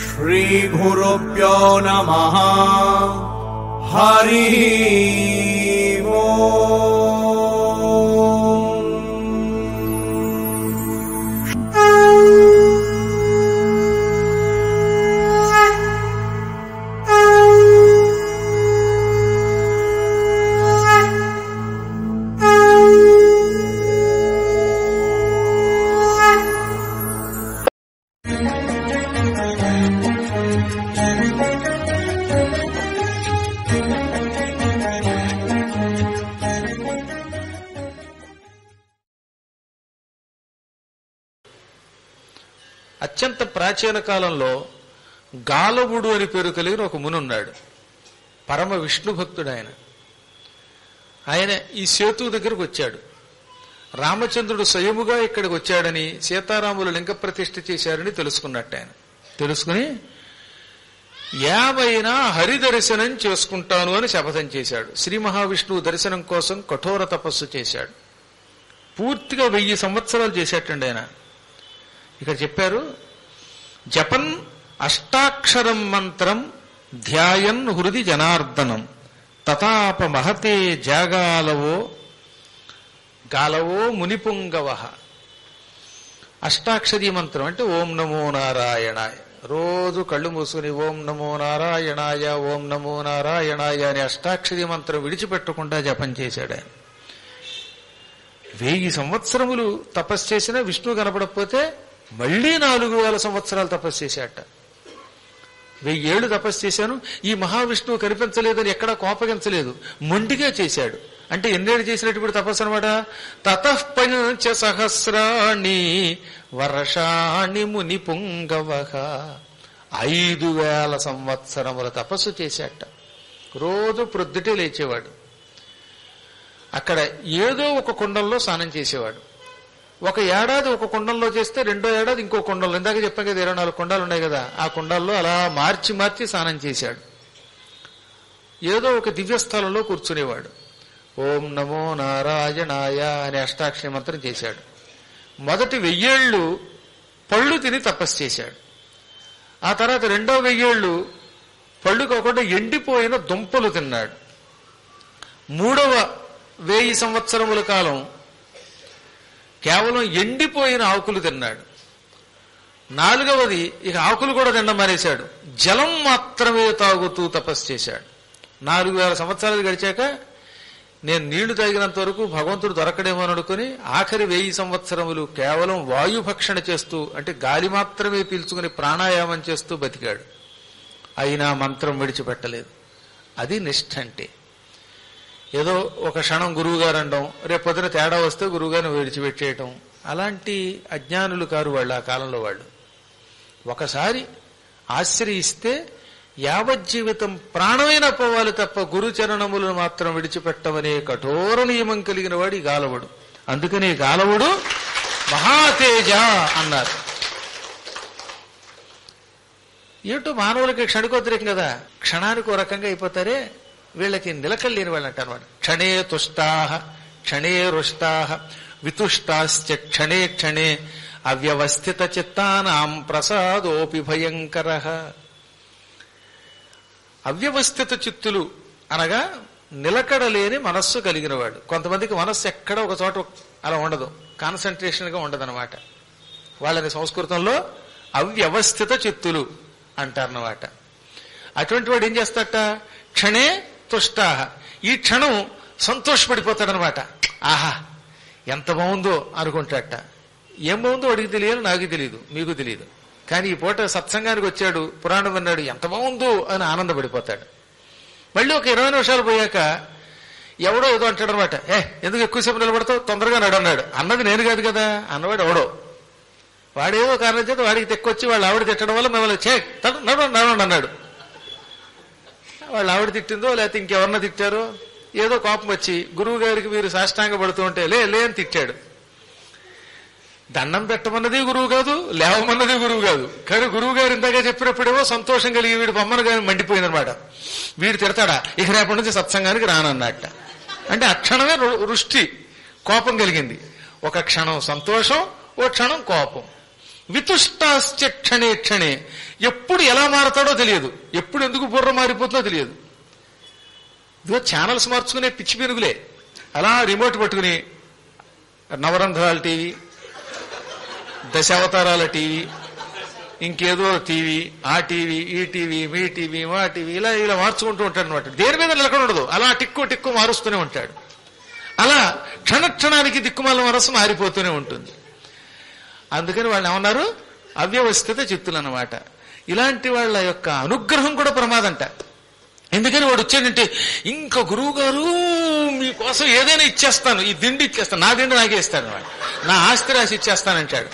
श्रीगुरुभ्यो नमः। हरि ओम्। అత్యంత ప్రాచీన కాలంలో గాలవుడు అని పేరు కలిగిన ఒక ముని ఉన్నాడు. పరమ విష్ణు భక్తుడు ఆయన. ఆయన ఈ సేతు దగ్గరకు వచ్చాడు. రామచంద్రుడు స్వయముగా ఇక్కడికి వచ్చాడని, సీతారాములు లింగ ప్రతిష్ఠ చేశారని తెలుసుకున్నట్టు ఆయన. తెలుసుకుని ఏమైనా హరిదర్శనం చేసుకుంటాను అని శపథం చేశాడు. శ్రీ మహావిష్ణువు దర్శనం కోసం కఠోర తపస్సు చేశాడు. పూర్తిగా 1000 సంవత్సరాలు చేసేటండి ఆయన. ఇక్కడ చెప్పారు, జపన్ అష్టాక్షరం మంత్రం ధ్యాయన్ హృది జనార్దనం తతాప మహతే జాగాలవో గాలవో మునిపుంగవ. అష్టాక్షరీ మంత్రం అంటే ఓం నమో నారాయణాయ. రోజు కళ్ళు మూసుకుని ఓం నమో నారాయణాయ ఓం నమో నారాయణాయ అని అష్టాక్షరీ మంత్రం విడిచిపెట్టకుండా జపం చేశాడు ఆయన. 1000 సంవత్సరములు తపస్సు చేసినా విష్ణువు కనపడకపోతే మళ్లీ 4000 సంవత్సరాలు తపస్సు చేశాట. 1000 ఏళ్లు తపస్సు చేశాను, ఈ మహావిష్ణువు కనిపించలేదని ఎక్కడా కోపగించలేదు, మొండిగా చేశాడు. అంటే ఎన్నేళ్ళు చేసినటువంటి తపస్సు అనమాట. తతఃపంచ సహస్రాణి వర్షాణి ముని పుంగవ. 5000 సంవత్సరముల తపస్సు చేశాట. రోజు ప్రొద్దుటే లేచేవాడు. అక్కడ ఏదో ఒక కుండంలో స్నానం చేసేవాడు. ఒక ఏడాది ఒక కుండంలో చేస్తే రెండో ఏడాది ఇంకో కుండంలో, ఇందాక చెప్పాం కదా 24 కుండాలు ఉన్నాయి కదా, ఆ కుండాల్లో అలా మార్చి మార్చి స్నానం చేశాడు. ఏదో ఒక దివ్యస్థలంలో కూర్చునేవాడు. ఓం నమో నారాయణాయ అనే అష్టాక్షరి మంత్రం చేశాడు. మొదటి 1000 ఏళ్లు పళ్ళు తిని తపస్సు చేశాడు. ఆ తర్వాత రెండో 1000 ఏళ్లు పళ్ళు కాకుండా ఎండిపోయిన దుంపలు తిన్నాడు. మూడవ 1000 సంవత్సరముల కాలం కేవలం ఎండిపోయిన ఆకులు తిన్నాడు. 4వది ఇక ఆకులు కూడా తినడం మానేశాడు. జలం మాత్రమే తాగుతూ తపస్సు చేశాడు. 4000 సంవత్సరాలు గడిచాక నేను నీళ్లు తాగినంత వరకు భగవంతుడు దొరకడేమో అని అనుకుని ఆఖరి 1000 సంవత్సరములు కేవలం వాయుభక్షణ చేస్తూ, అంటే గాలి మాత్రమే పీల్చుకుని ప్రాణాయామం చేస్తూ బతికాడు. అయినా మంత్రం విడిచిపెట్టలేదు. అది నిష్ఠ అంటే. ఏదో ఒక క్షణం గురువుగారు అనడం, రేపు పొద్దున తేడా వస్తే గురువుగారిని విడిచిపెట్టేయటం, అలాంటి అజ్ఞానులు కారు వాళ్ళు. ఆ కాలంలో వాళ్ళు ఒకసారి ఆశ్రయిస్తే యావజ్జీవితం ప్రాణమైన పోవాలి తప్ప గురుచరణములను మాత్రం విడిచిపెట్టమనే కఠోర నియమం కలిగిన వాడు ఈ గాలవుడు. అందుకని గాలవుడు మహాతేజ అన్నారు. ఏటో మానవులకి క్షణికోద్రేకం కదా, క్షణానికి ఓ రకంగా అయిపోతారే, వీళ్ళకి నిలకలు లేని వాళ్ళు అంటారు. క్షణే తుష్టాహ క్షణే రుష్టాహ వితుష్టాశ్చ క్షణే క్షణే అవ్యవస్థిత చిత్తానాం ప్రసాదోపి భయంకర. అవ్యవస్థిత చిత్తులు అనగా నిలకడలేని మనస్సు కలిగిన వాడు. కొంతమందికి మనస్సు ఎక్కడ ఒక చోట అలా ఉండదు, కాన్సన్ట్రేషన్ గా ఉండదన్నమాట. వాళ్ళని సంస్కృతంలో అవ్యవస్థిత చిత్తులు అంటారన్నమాట. అటువంటి వాడు ఏం చేస్తాట, క్షణే తుష్టాహ, ఈ క్షణం సంతోషపడిపోతాడనమాట. ఆహా ఎంత బాగుందో అనుకుంటాట. ఏం బాగుందో వాడికి తెలియదు, నాకు తెలియదు, మీకు తెలియదు. కానీ ఈ పూట సత్సంగానికి వచ్చాడు, పురాణం విన్నాడు, ఎంత బాగుందో అని ఆనందపడిపోతాడు. మళ్ళీ ఒక 20 నిమిషాలు పోయాక ఎవడో ఏదో అంటాడు అనమాట. ఎందుకు ఎక్కువసేపు నిలబడతావు, తొందరగా నడన్నాడు. అన్నది నేను కాదు కదా, అన్నవాడు ఎవడో. వాడేదో కారణం చేత వాడికి తెక్కొచ్చి వాళ్ళు ఆవిడ తిట్టడం వల్ల మిమ్మల్ని నడవండి అన్నాడు. వాళ్ళు ఆవిడ తిట్టిందో లేకపోతే ఇంకెవరన్నా తిట్టారో, ఏదో కోపం వచ్చి గురువు గారికి మీరు సాష్టాంగ పడుతూ ఉంటే లే అని తిట్టాడు. దండం పెట్టమన్నది గురువు కాదు, లేవమన్నది గురువు కాదు. కానీ గురువు గారు ఇందాక చెప్పినప్పుడేమో సంతోషం కలిగి వీడు బొమ్మను కానీ మండిపోయిందనమాట. వీడు తిడతాడా, ఇక రేపటి నుంచి సత్సంగానికి రానన్నట్ట. అంటే ఆ క్షణమే రుష్టి, కోపం కలిగింది. ఒక క్షణం సంతోషం, ఓ క్షణం కోపం. వితుష్టాశ్చ క్షణే క్షణే, ఎప్పుడు ఎలా మారతాడో తెలియదు, ఎప్పుడు ఎందుకు బుర్ర మారిపోతుందో తెలియదు. ఇదిగో ఛానల్స్ మార్చుకునే పిచ్చి పెరుగులే అలా రిమోట్ పట్టుకుని నవరంధ్రాల టీవీ, దశావతారాల టీవీ, ఇంకేదో టీవీ, ఆ టీవీ, ఈ టీవీ, మీ టీవీ, మా టీవీ, ఇలా ఇలా మార్చుకుంటూ ఉంటాడు అనమాట. దేని మీద నిలకడ ఉండదు, అలా టిక్కు టిక్కు మారుస్తూనే ఉంటాడు. అలా క్షణక్షణానికి దిక్కుమాల మనస్సు మారిపోతూనే ఉంటుంది. అందుకని వాళ్ళు ఏమన్నారు, అవ్యవస్థిత చిత్తులు అన్నమాట. ఇలాంటి వాళ్ళ యొక్క అనుగ్రహం కూడా ప్రమాదంట. ఎందుకని వాడు వచ్చాడంటే, ఇంకా గురువు గారు మీకోసం ఏదైనా ఇచ్చేస్తాను, ఈ దిండి ఇచ్చేస్తాను, నా దిండి నాకే ఇస్తాను అనమాట, నా ఆస్తి రాసి ఇచ్చేస్తానంటాడు.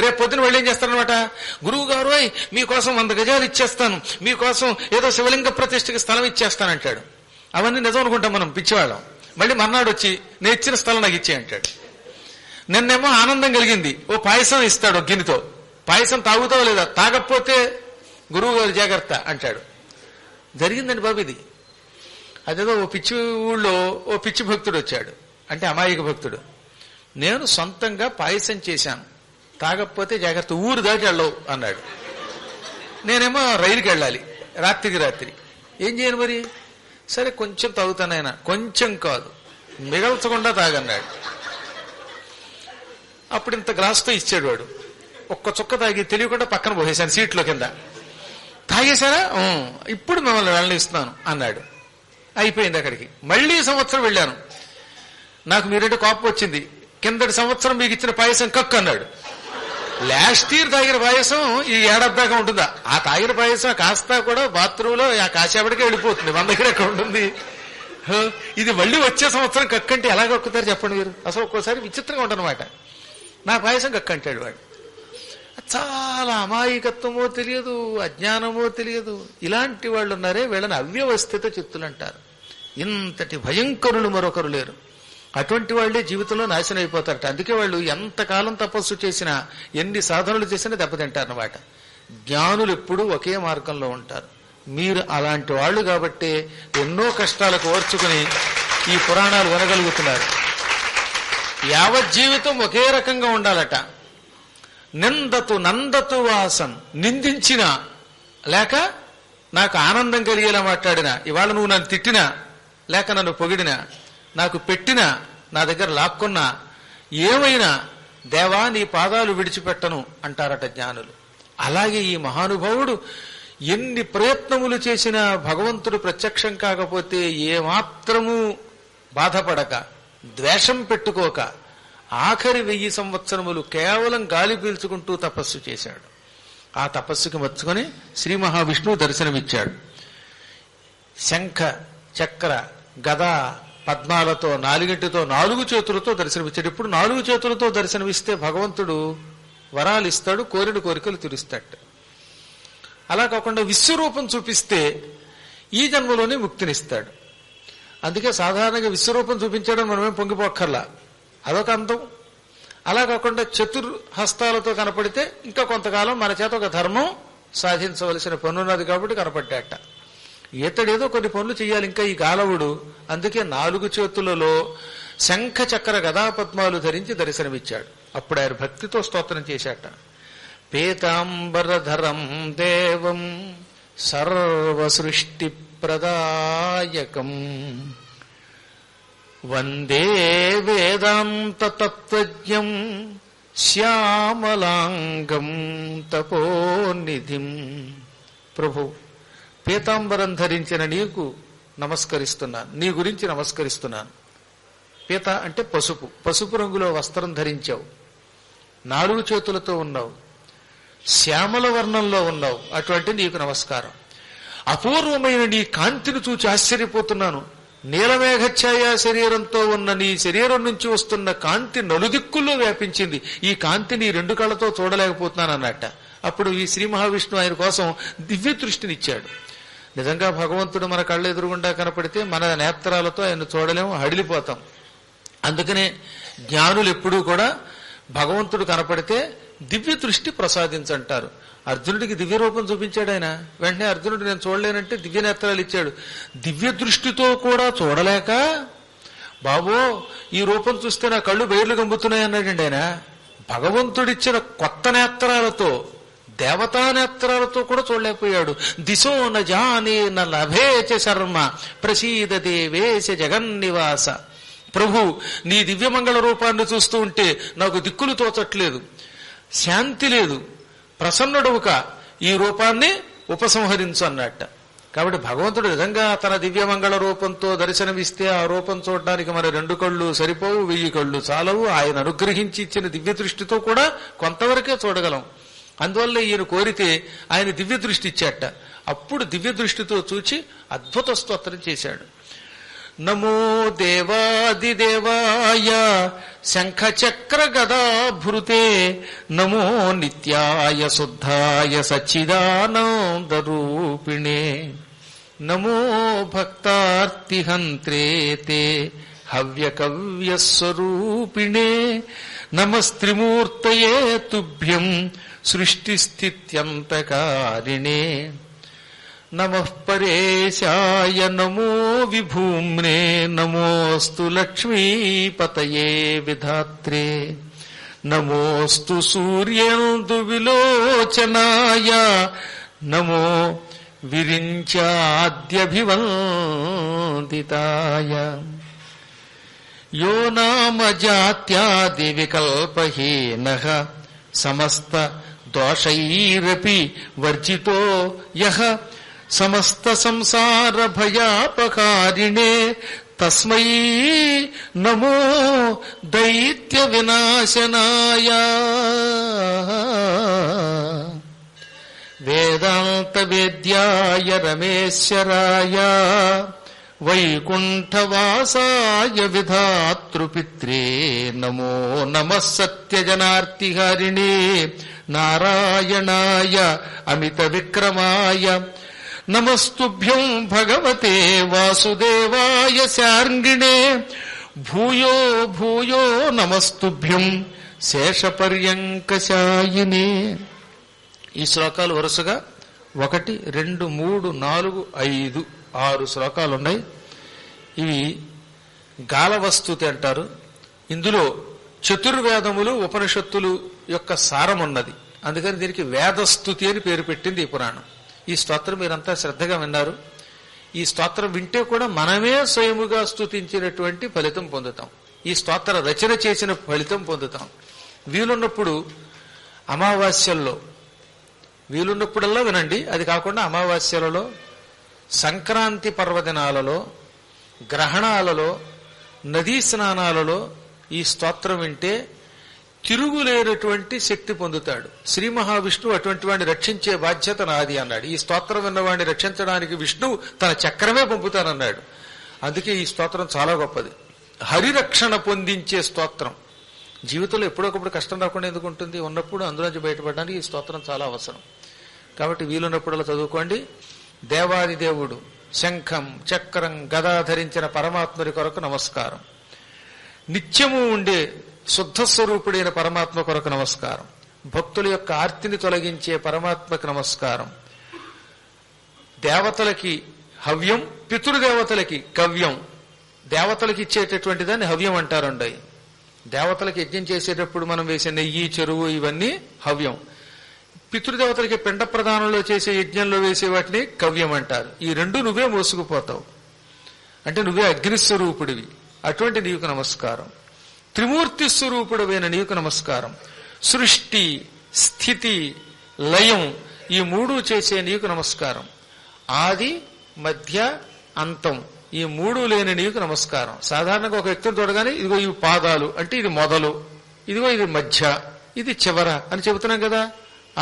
రేపు పొద్దున వాళ్ళు ఏం చేస్తారనమాట, గురువు గారు మీకోసం 100 గజాలు ఇచ్చేస్తాను, మీకోసం ఏదో శివలింగ ప్రతిష్ఠకి స్థలం ఇచ్చేస్తానంటాడు. అవన్నీ నిజం అనుకుంటాం మనం పిచ్చివాళ్ళం. మళ్ళీ మర్నాడు వచ్చి నేను ఇచ్చిన స్థలం నాకు ఇచ్చే అంటాడు. నిన్నేమో ఆనందం కలిగింది, ఓ పాయసం ఇస్తాడు గిన్నెతో, పాయసం తాగుతావో లేదా, తాగకపోతే గురువు గారు జాగ్రత్త అంటాడు. జరిగిందండి బాబు ఇది. అదేదో ఓ పిచ్చి ఊళ్ళో ఓ పిచ్చి భక్తుడు వచ్చాడు, అంటే అమాయక భక్తుడు. నేను సొంతంగా పాయసం చేశాను, తాగకపోతే జాగ్రత్త, ఊరు దాటి వెళ్ళవు అన్నాడు. నేనేమో రైలుకి వెళ్ళాలి, రాత్రికి రాత్రి, ఏం చేయను మరి, సరే కొంచెం తాగుతానైనా, కొంచెం కాదు మిగల్చకుండా తాగన్నాడు. అప్పుడు ఇంత గ్లాసుతో ఇచ్చాడు వాడు. ఒక్క చుక్క తాగి తెలియకుండా పక్కన పోసేశాను సీట్లో కింద. తాగేశారా, ఇప్పుడు మిమ్మల్ని వెళ్ళనిస్తున్నాను అన్నాడు. అయిపోయింది అక్కడికి. మళ్లీ సంవత్సరం వెళ్ళాను, నాకు మీరంటే కోపం వచ్చింది, కిందటి సంవత్సరం మీకు ఇచ్చిన పాయసం కక్కు అన్నాడు. లాస్ట్ ఇయర్ తాగిన పాయసం ఈ ఏడాది దాకా ఉంటుందా? ఆ తాగిన పాయసం కాస్తా కూడా బాత్రూంలో ఆ కాసేపటికే వెళ్ళిపోతుంది, మన దగ్గర ఎక్కడ ఉంటుంది. ఇది మళ్ళీ వచ్చే సంవత్సరం కక్కంటే ఎలా కక్కుతారు చెప్పండి మీరు. అసలు ఒక్కోసారి విచిత్రంగా ఉంటుందన్నమాట. నా పాయసం కక్కంటాడు వాడు. చాలా అమాయకత్వమో తెలియదు, అజ్ఞానమో తెలియదు. ఇలాంటి వాళ్ళు ఉన్నారే, వీళ్ళని అవ్యవస్థిత చిత్తులు అంటారు. ఇంతటి భయంకరులు మరొకరు లేరు. అటువంటి వాళ్లే జీవితంలో నాశనం అయిపోతారట. అందుకే వాళ్ళు ఎంతకాలం తపస్సు చేసినా, ఎన్ని సాధనలు చేసినా దెబ్బతింటారన్నమాట. జ్ఞానులు ఎప్పుడూ ఒకే మార్గంలో ఉంటారు. మీరు అలాంటి వాళ్ళు కాబట్టి ఎన్నో కష్టాలకు ఓర్చుకుని ఈ పురాణాలు వినగలుగుతున్నారు. యావజ్జీవితం ఒకే రకంగా ఉండాలట. నిందతు నందతు వాసం, నిందించినా లేక నాకు ఆనందం కలిగేలా మాట్లాడినా, ఇవాళ నువ్వు నన్ను తిట్టినా లేక నన్ను పొగిడినా, నాకు పెట్టినా నా దగ్గర లాక్కున్నా, ఏమైనా దేవా నీ పాదాలు విడిచిపెట్టను అంటారట జ్ఞానులు. అలాగే ఈ మహానుభావుడు ఎన్ని ప్రయత్నములు చేసినా భగవంతుడు ప్రత్యక్షం కాకపోతే ఏమాత్రము బాధపడక, ద్వేషం పెట్టుకోక ఆఖరి 1000 సంవత్సరములు కేవలం గాలి పీల్చుకుంటూ తపస్సు చేశాడు. ఆ తపస్సుకి మెచ్చుకొని శ్రీ మహావిష్ణువు దర్శనమిచ్చాడు. శంఖ చక్ర గద పద్మాలతో, 4 చేతులతో దర్శనమిచ్చాడు. ఇప్పుడు 4 చేతులతో దర్శనమిస్తే భగవంతుడు వరాలు ఇస్తాడు, కోరిన కోరికలు తీరుస్తాడు. అలా కాకుండా విశ్వరూపం చూపిస్తే ఈ జన్మలోనే ముక్తినిస్తాడు. అందుకే సాధారణంగా విశ్వరూపం చూపించడం మనమేం పొంగిపోక్కర్లా, అదొక అంతం. అలా కాకుండా చతుర్హస్తాలతో కనపడితే ఇంకా కొంతకాలం మన చేత ఒక ధర్మం సాధించవలసిన పనున్నది కాబట్టి కనపడ్డాట. ఇతడేదో కొన్ని పనులు చెయ్యాలి ఇంకా ఈ గాలవుడు. అందుకే 4 చేతులలో శంఖ చక్ర గదాపద్మాలు ధరించి దర్శనమిచ్చాడు. అప్పుడు ఆయన భక్తితో స్తోత్రం చేశాట. పీతాంబరధరం దేవం సర్వసృష్టి ప్రదాయకం వందే వేదాంత తత్వజ్ఞం శ్యామలాంగం తపోనిధిం. ప్రభు, పీతాంబరం ధరించిన నీకు నమస్కరిస్తున్నాను, నీ గురించి నమస్కరిస్తున్నాను. పీత అంటే పసుపు, పసుపు రంగులో వస్త్రం ధరించావు, 4 చేతులతో ఉన్నావు, శ్యామల వర్ణంలో ఉన్నావు, అటువంటి నీకు నమస్కారం. అపూర్వమైన నీ కాంతిని చూచి ఆశ్చర్యపోతున్నాను. నీలమేఘఛాయ శరీరంతో ఉన్న నీ శరీరం నుంచి వస్తున్న కాంతి నలుదిక్కుల్లో వ్యాపించింది. ఈ కాంతి నీ 2 కళ్ళతో చూడలేకపోతున్నాను అన్నట్ట. అప్పుడు ఈ శ్రీ మహావిష్ణువు ఆయన కోసం దివ్య దృష్టినిచ్చాడు. నిజంగా భగవంతుడు మన కళ్ళ ఎదురుగుండా కనపడితే మన నేత్రాలతో ఆయన చూడలేము, హడిలిపోతాం. అందుకనే జ్ఞానులు ఎప్పుడూ కూడా భగవంతుడు కనపడితే దివ్య దృష్టి ప్రసాదించంటారు. అర్జునుడికి దివ్య రూపం చూపించాడు ఆయన. వెంటనే అర్జునుడు నేను చూడలేనంటే దివ్య నేత్రాలు ఇచ్చాడు. దివ్య దృష్టితో కూడా చూడలేక, బాబో ఈ రూపం చూస్తే నా కళ్ళు బయర్లు గంపుతున్నాయి అన్నాడండి ఆయన. భగవంతుడిచ్చిన కొత్త నేత్రాలతో, దేవతా నేత్రాలతో కూడా చూడలేకపోయాడు. దిశో న జానే న లభేచ శర్మ ప్రసీద దేవేశ జగన్నివాస. ప్రభు, నీ దివ్యమంగళ రూపాన్ని చూస్తూ ఉంటే నాకు దిక్కులు తోచట్లేదు, శాంతి లేదు, ప్రసన్నుడవుక ఈ రూపాన్ని ఉపసంహరించు అన్నట్ట. కాబట్టి భగవంతుడు నిజంగా తన దివ్యమంగళ రూపంతో దర్శనమిస్తే ఆ రూపం చూడడానికి మన 2 కళ్ళు సరిపోవు, 1000 కళ్ళు చాలవు. ఆయన అనుగ్రహించి ఇచ్చిన దివ్య దృష్టితో కూడా కొంతవరకే చూడగలం. అందువల్ల ఈయన కోరితే ఆయన దివ్య దృష్టి ఇచ్చాట. అప్పుడు దివ్య దృష్టితో చూచి అద్భుత స్తోత్రం చేశాడు. నమో దేవాదిదేవాయ శంఖచక్ర గదాభృతే నమో నిత్యాయ శుద్ధాయ సచ్చిదానందరూపిణే నమో భక్తార్తిహంత్రేతే హవ్యకవ్యస్వరూపిణే నమస్త్రిమూర్తయే తుభ్యం సృష్టిస్థిత్యంతకారిణే నమః పరేశాయ నమో విభూమ్నే నమోస్తు లక్ష్మీపతయే విధాత్రే నమోస్తు సూర్యేందు విలోచనాయ నమో విరించాద్యభివందితాయ యో నామ జాత్యాది వికల్పహీనః సమస్త దోషైరపి వర్జితో యః సమస్త సంసార భయాపకారిణే తస్మై నమో దైత్య వినాశనాయ వేదాంత వేద్యాయ రమేశ్వరాయ వైకుంఠవాసాయ విధాతృపిత్రే నమో నమః సత్యజనార్తిహరిణే నారాయణాయ అమిత విక్రమాయ నమస్తుభ్యం భగవతే వాసుదేవాయ శార్ంగిణే భూయో భూయో నమస్తుభ్యం శేషపర్యంకశాయినే. ఈ శ్లోకాలు వరుసగా 1, 2, 3, 4, 5, 6 శ్లోకాలు ఉన్నాయి. ఇవి గాలవస్తుతి అంటారు. ఇందులో చతుర్వేదములు ఉపనిషత్తులు యొక్క సారం ఉన్నది. అందుకని దీనికి వేదస్తుతి అని పేరు పెట్టింది ఈ పురాణం. ఈ స్తోత్రం మీరంతా శ్రద్ధగా విన్నారు. ఈ స్తోత్రం వింటే కూడా మనమే స్వయముగా స్తుతించినటువంటి ఫలితం పొందుతాం. ఈ స్తోత్ర రచన చేసిన ఫలితం పొందుతాం. వీలున్నప్పుడు అమావాస్యల్లో, వీలున్నప్పుడల్లా వినండి. అది కాకుండా అమావాస్యలలో, సంక్రాంతి పర్వదినాలలో, గ్రహణాలలో, నదీ స్నానాలలో ఈ స్తోత్రం వింటే తిరుగులేనటువంటి శక్తి పొందుతాడు. శ్రీ మహావిష్ణువు అటువంటి వాడిని రక్షించే బాధ్యత నాది అన్నాడు. ఈ స్తోత్రం విన్నవాడిని రక్షించడానికి విష్ణువు తన చక్రమే పంపుతానన్నాడు. అందుకే ఈ స్తోత్రం చాలా గొప్పది. హరిరక్షణ పొందించే స్తోత్రం. జీవితంలో ఎప్పుడొకప్పుడు కష్టం రాకుండా ఎందుకు ఉంటుంది? ఉన్నప్పుడు అందులోంచి బయటపడడానికి ఈ స్తోత్రం చాలా అవసరం. కాబట్టి వీలున్నప్పుడల్లా చదువుకోండి. దేవాది దేవుడు శంఖం చక్రం గదా ధరించిన పరమాత్ముడి కొరకు నమస్కారం. నిత్యము ఉండే శుద్ధ స్వరూపుడైన పరమాత్మ కొరకు నమస్కారం. భక్తుల యొక్క ఆర్తిని తొలగించే పరమాత్మకు నమస్కారం. దేవతలకి హవ్యం, పితృదేవతలకి కవ్యం. దేవతలకి ఇచ్చేటటువంటి దాన్ని హవ్యం అంటారండి. దేవతలకి యజ్ఞం చేసేటప్పుడు మనం వేసే నెయ్యి, చెరువు ఇవన్నీ హవ్యం. పితృదేవతలకి పిండ ప్రదానంలో చేసే యజ్ఞంలో వేసే వాటిని కవ్యం అంటారు. ఈ రెండు నువ్వే మోసుకుపోతావు, అంటే నువ్వే అగ్నిస్వరూపుడివి. అటువంటి నీకు నమస్కారం. త్రిమూర్తి స్వరూపుడమైన నీకు నమస్కారం. సృష్టి, స్థితి, లయం ఈ మూడు చేసే నీకు నమస్కారం. ఆది, మధ్య, అంతం ఈ మూడు లేని నీకు నమస్కారం. సాధారణంగా ఒక వ్యక్తిని చూడగానే ఇదిగో ఇవి పాదాలు అంటే ఇది మొదలు, ఇదిగో ఇది మధ్య, ఇది చివర అని చెబుతున్నాం కదా.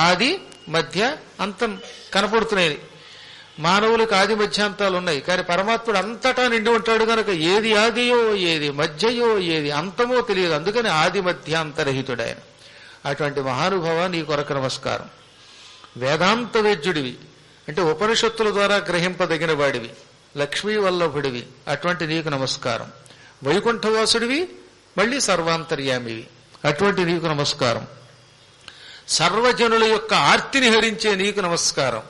ఆది, మధ్య, అంతం కనపడుతున్నాయి. మానవులకు ఆది మధ్యాంతాలు ఉన్నాయి, కానీ పరమాత్ముడు అంతటా నిండి ఉంటాడు కనుక ఏది ఆదియో, ఏది మధ్యయో, ఏది అంతమో తెలియదు. అందుకని ఆది మధ్యాంతరహితుడు ఆయన. అటువంటి మహానుభావ నీ కొరకు నమస్కారం. వేదాంత వేద్యుడివి అంటే ఉపనిషత్తుల ద్వారా గ్రహింపదగిన వాడివి, లక్ష్మీ వల్లభుడివి. అటువంటి నీకు నమస్కారం. వైకుంఠవాసుడివి, మళ్ళీ సర్వాంతర్యామివి. అటువంటి నీకు నమస్కారం. సర్వజనుల యొక్క ఆర్తిని హరించే నీకు నమస్కారం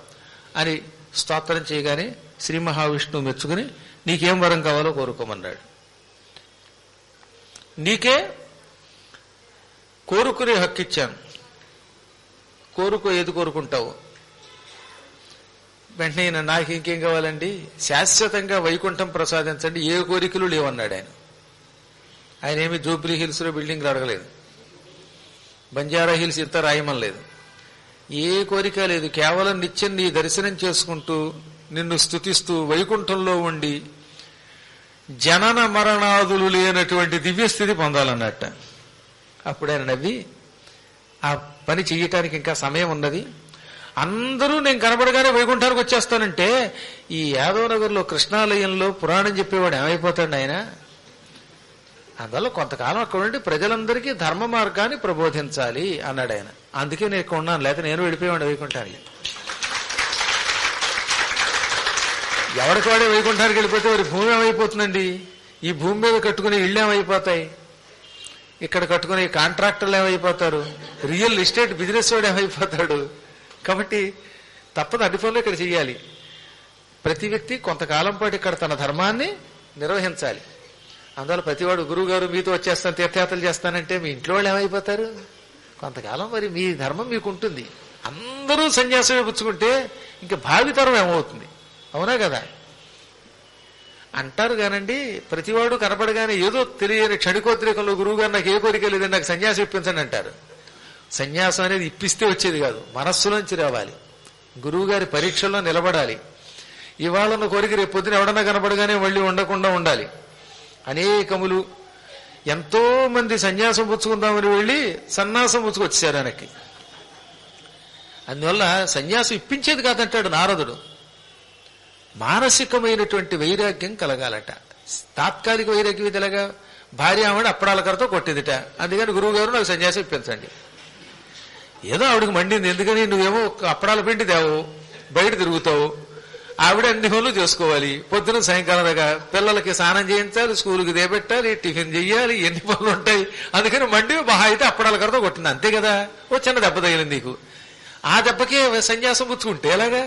అని స్తోత్రం చేయగానే శ్రీ మహావిష్ణువు మెచ్చుకుని నీకేం వరం కావాలో కోరుకోమన్నాడు. నీకే కోరుకునే హక్కు ఇచ్చాను, కోరుకో, ఏది కోరుకుంటావు. వెంటనే నాకు ఇంకేం కావాలండి, శాశ్వతంగా వైకుంఠం ప్రసాదించండి, ఏ కోరికలు లేవన్నాడు ఆయన. ఆయన ఏమి జూబ్లీ హిల్స్లో బిల్డింగ్లు అడగలేదు, బంజారా హిల్స్ ఇంత రాయమనలేదు, ఏ కోరిక లేదు. కేవలం నిత్యం నీ దర్శనం చేసుకుంటూ నిన్ను స్తుతిస్తూ వైకుంఠంలో ఉండి జనన మరణాదులు లేనటువంటి దివ్యస్థితి పొందాలన్నట్ట. అప్పుడు ఆయన నవ్వి, ఆ పని చెయ్యటానికి ఇంకా సమయం ఉన్నది, అందరూ నేను కనబడగానే వైకుంఠానికి వచ్చేస్తానంటే ఈ యాదవ్ నగర్లో కృష్ణాలయంలో పురాణం చెప్పేవాడు ఏమైపోతాడు ఆయన. అందువల్ల కొంతకాలం అక్కడ ఉండి ప్రజలందరికీ ధర్మ మార్గాన్ని ప్రబోధించాలి అన్నాడు ఆయన. అందుకే నేను ఇక్కడ ఉన్నాను, లేకపోతే నేను వెళ్ళిపోయాడు వైకుంఠానికి. ఎవరికి వాడే వైకుంఠానికి వెళ్ళిపోతే వారి భూమి ఏమైపోతుందండి, ఈ భూమి మీద కట్టుకునే ఇళ్ళు ఏమైపోతాయి, ఇక్కడ కట్టుకునే కాంట్రాక్టర్లు ఏమైపోతారు, రియల్ ఎస్టేట్ బిజినెస్ వాడు ఏమైపోతాడు. కాబట్టి తప్పదు, అన్ని పనులు ఇక్కడ చెయ్యాలి. ప్రతి వ్యక్తి కొంతకాలం పాటు ఇక్కడ తన ధర్మాన్ని నిర్వహించాలి. అందువల్ల ప్రతివాడు గురువు గారు మీతో వచ్చేస్తాను తీర్థయాత్రలు చేస్తానంటే మీ ఇంట్లో వాళ్ళు ఏమైపోతారు. కొంతకాలం మరి మీ ధర్మం మీకు ఉంటుంది. అందరూ సన్యాసమే పుచ్చుకుంటే ఇంకా భావితరం ఏమవుతుంది, అవునా కదా అంటారు. కానండి ప్రతివాడు కనపడగానే ఏదో తెలియని క్షణికోద్రేకంలో గురువు గారు నాకు ఏ కోరిక లేదని నాకు సన్యాసం ఇప్పించండి అంటారు. సన్యాసం అనేది ఇప్పిస్తే వచ్చేది కాదు, మనస్సులోంచి రావాలి, గురువు గారి పరీక్షల్లో నిలబడాలి. ఇవాళ ఉన్న కోరిక రేపు పొద్దున ఎవడన్నా కనపడగానే మళ్ళీ ఉండకుండా ఉండాలి. అనేకములు ఎంతో మంది సన్యాసం పుచ్చుకుందామని వెళ్ళి సన్యాసం పుచ్చుకొచ్చారు ఆయనకి. అందువల్ల సన్యాసం ఇప్పించేది కాదంటాడు నారదుడు. మానసికమైనటువంటి వైరాగ్యం కలగాలట. తాత్కాలిక వైరాగ్యం ఇదిలాగా భార్య ఆవిడ అప్పడాల కరతో కొట్టిందిట, అందుకని గురువు గారు నాకు సన్యాసం ఇప్పించండి. ఏదో ఆవిడకి మండింది, ఎందుకని నువ్వేమో అప్పడాల పిండి తేవు, బయట తిరుగుతావు, ఆవిడ అన్ని పనులు చేసుకోవాలి, పొద్దున సాయంకాలం దాకా పిల్లలకి స్నానం చేయించాలి, స్కూల్కి దేబెట్టాలి, టిఫిన్ చెయ్యాలి, ఎన్ని పనులు ఉంటాయి. అందుకని మండి మహా అయితే అప్పడాల కరతో కొట్టింది, అంతే కదా. ఓ చిన్న దెబ్బ తగిలింది నీకు, ఆ దెబ్బకే సన్యాసం పుచ్చుకుంటే ఎలాగా.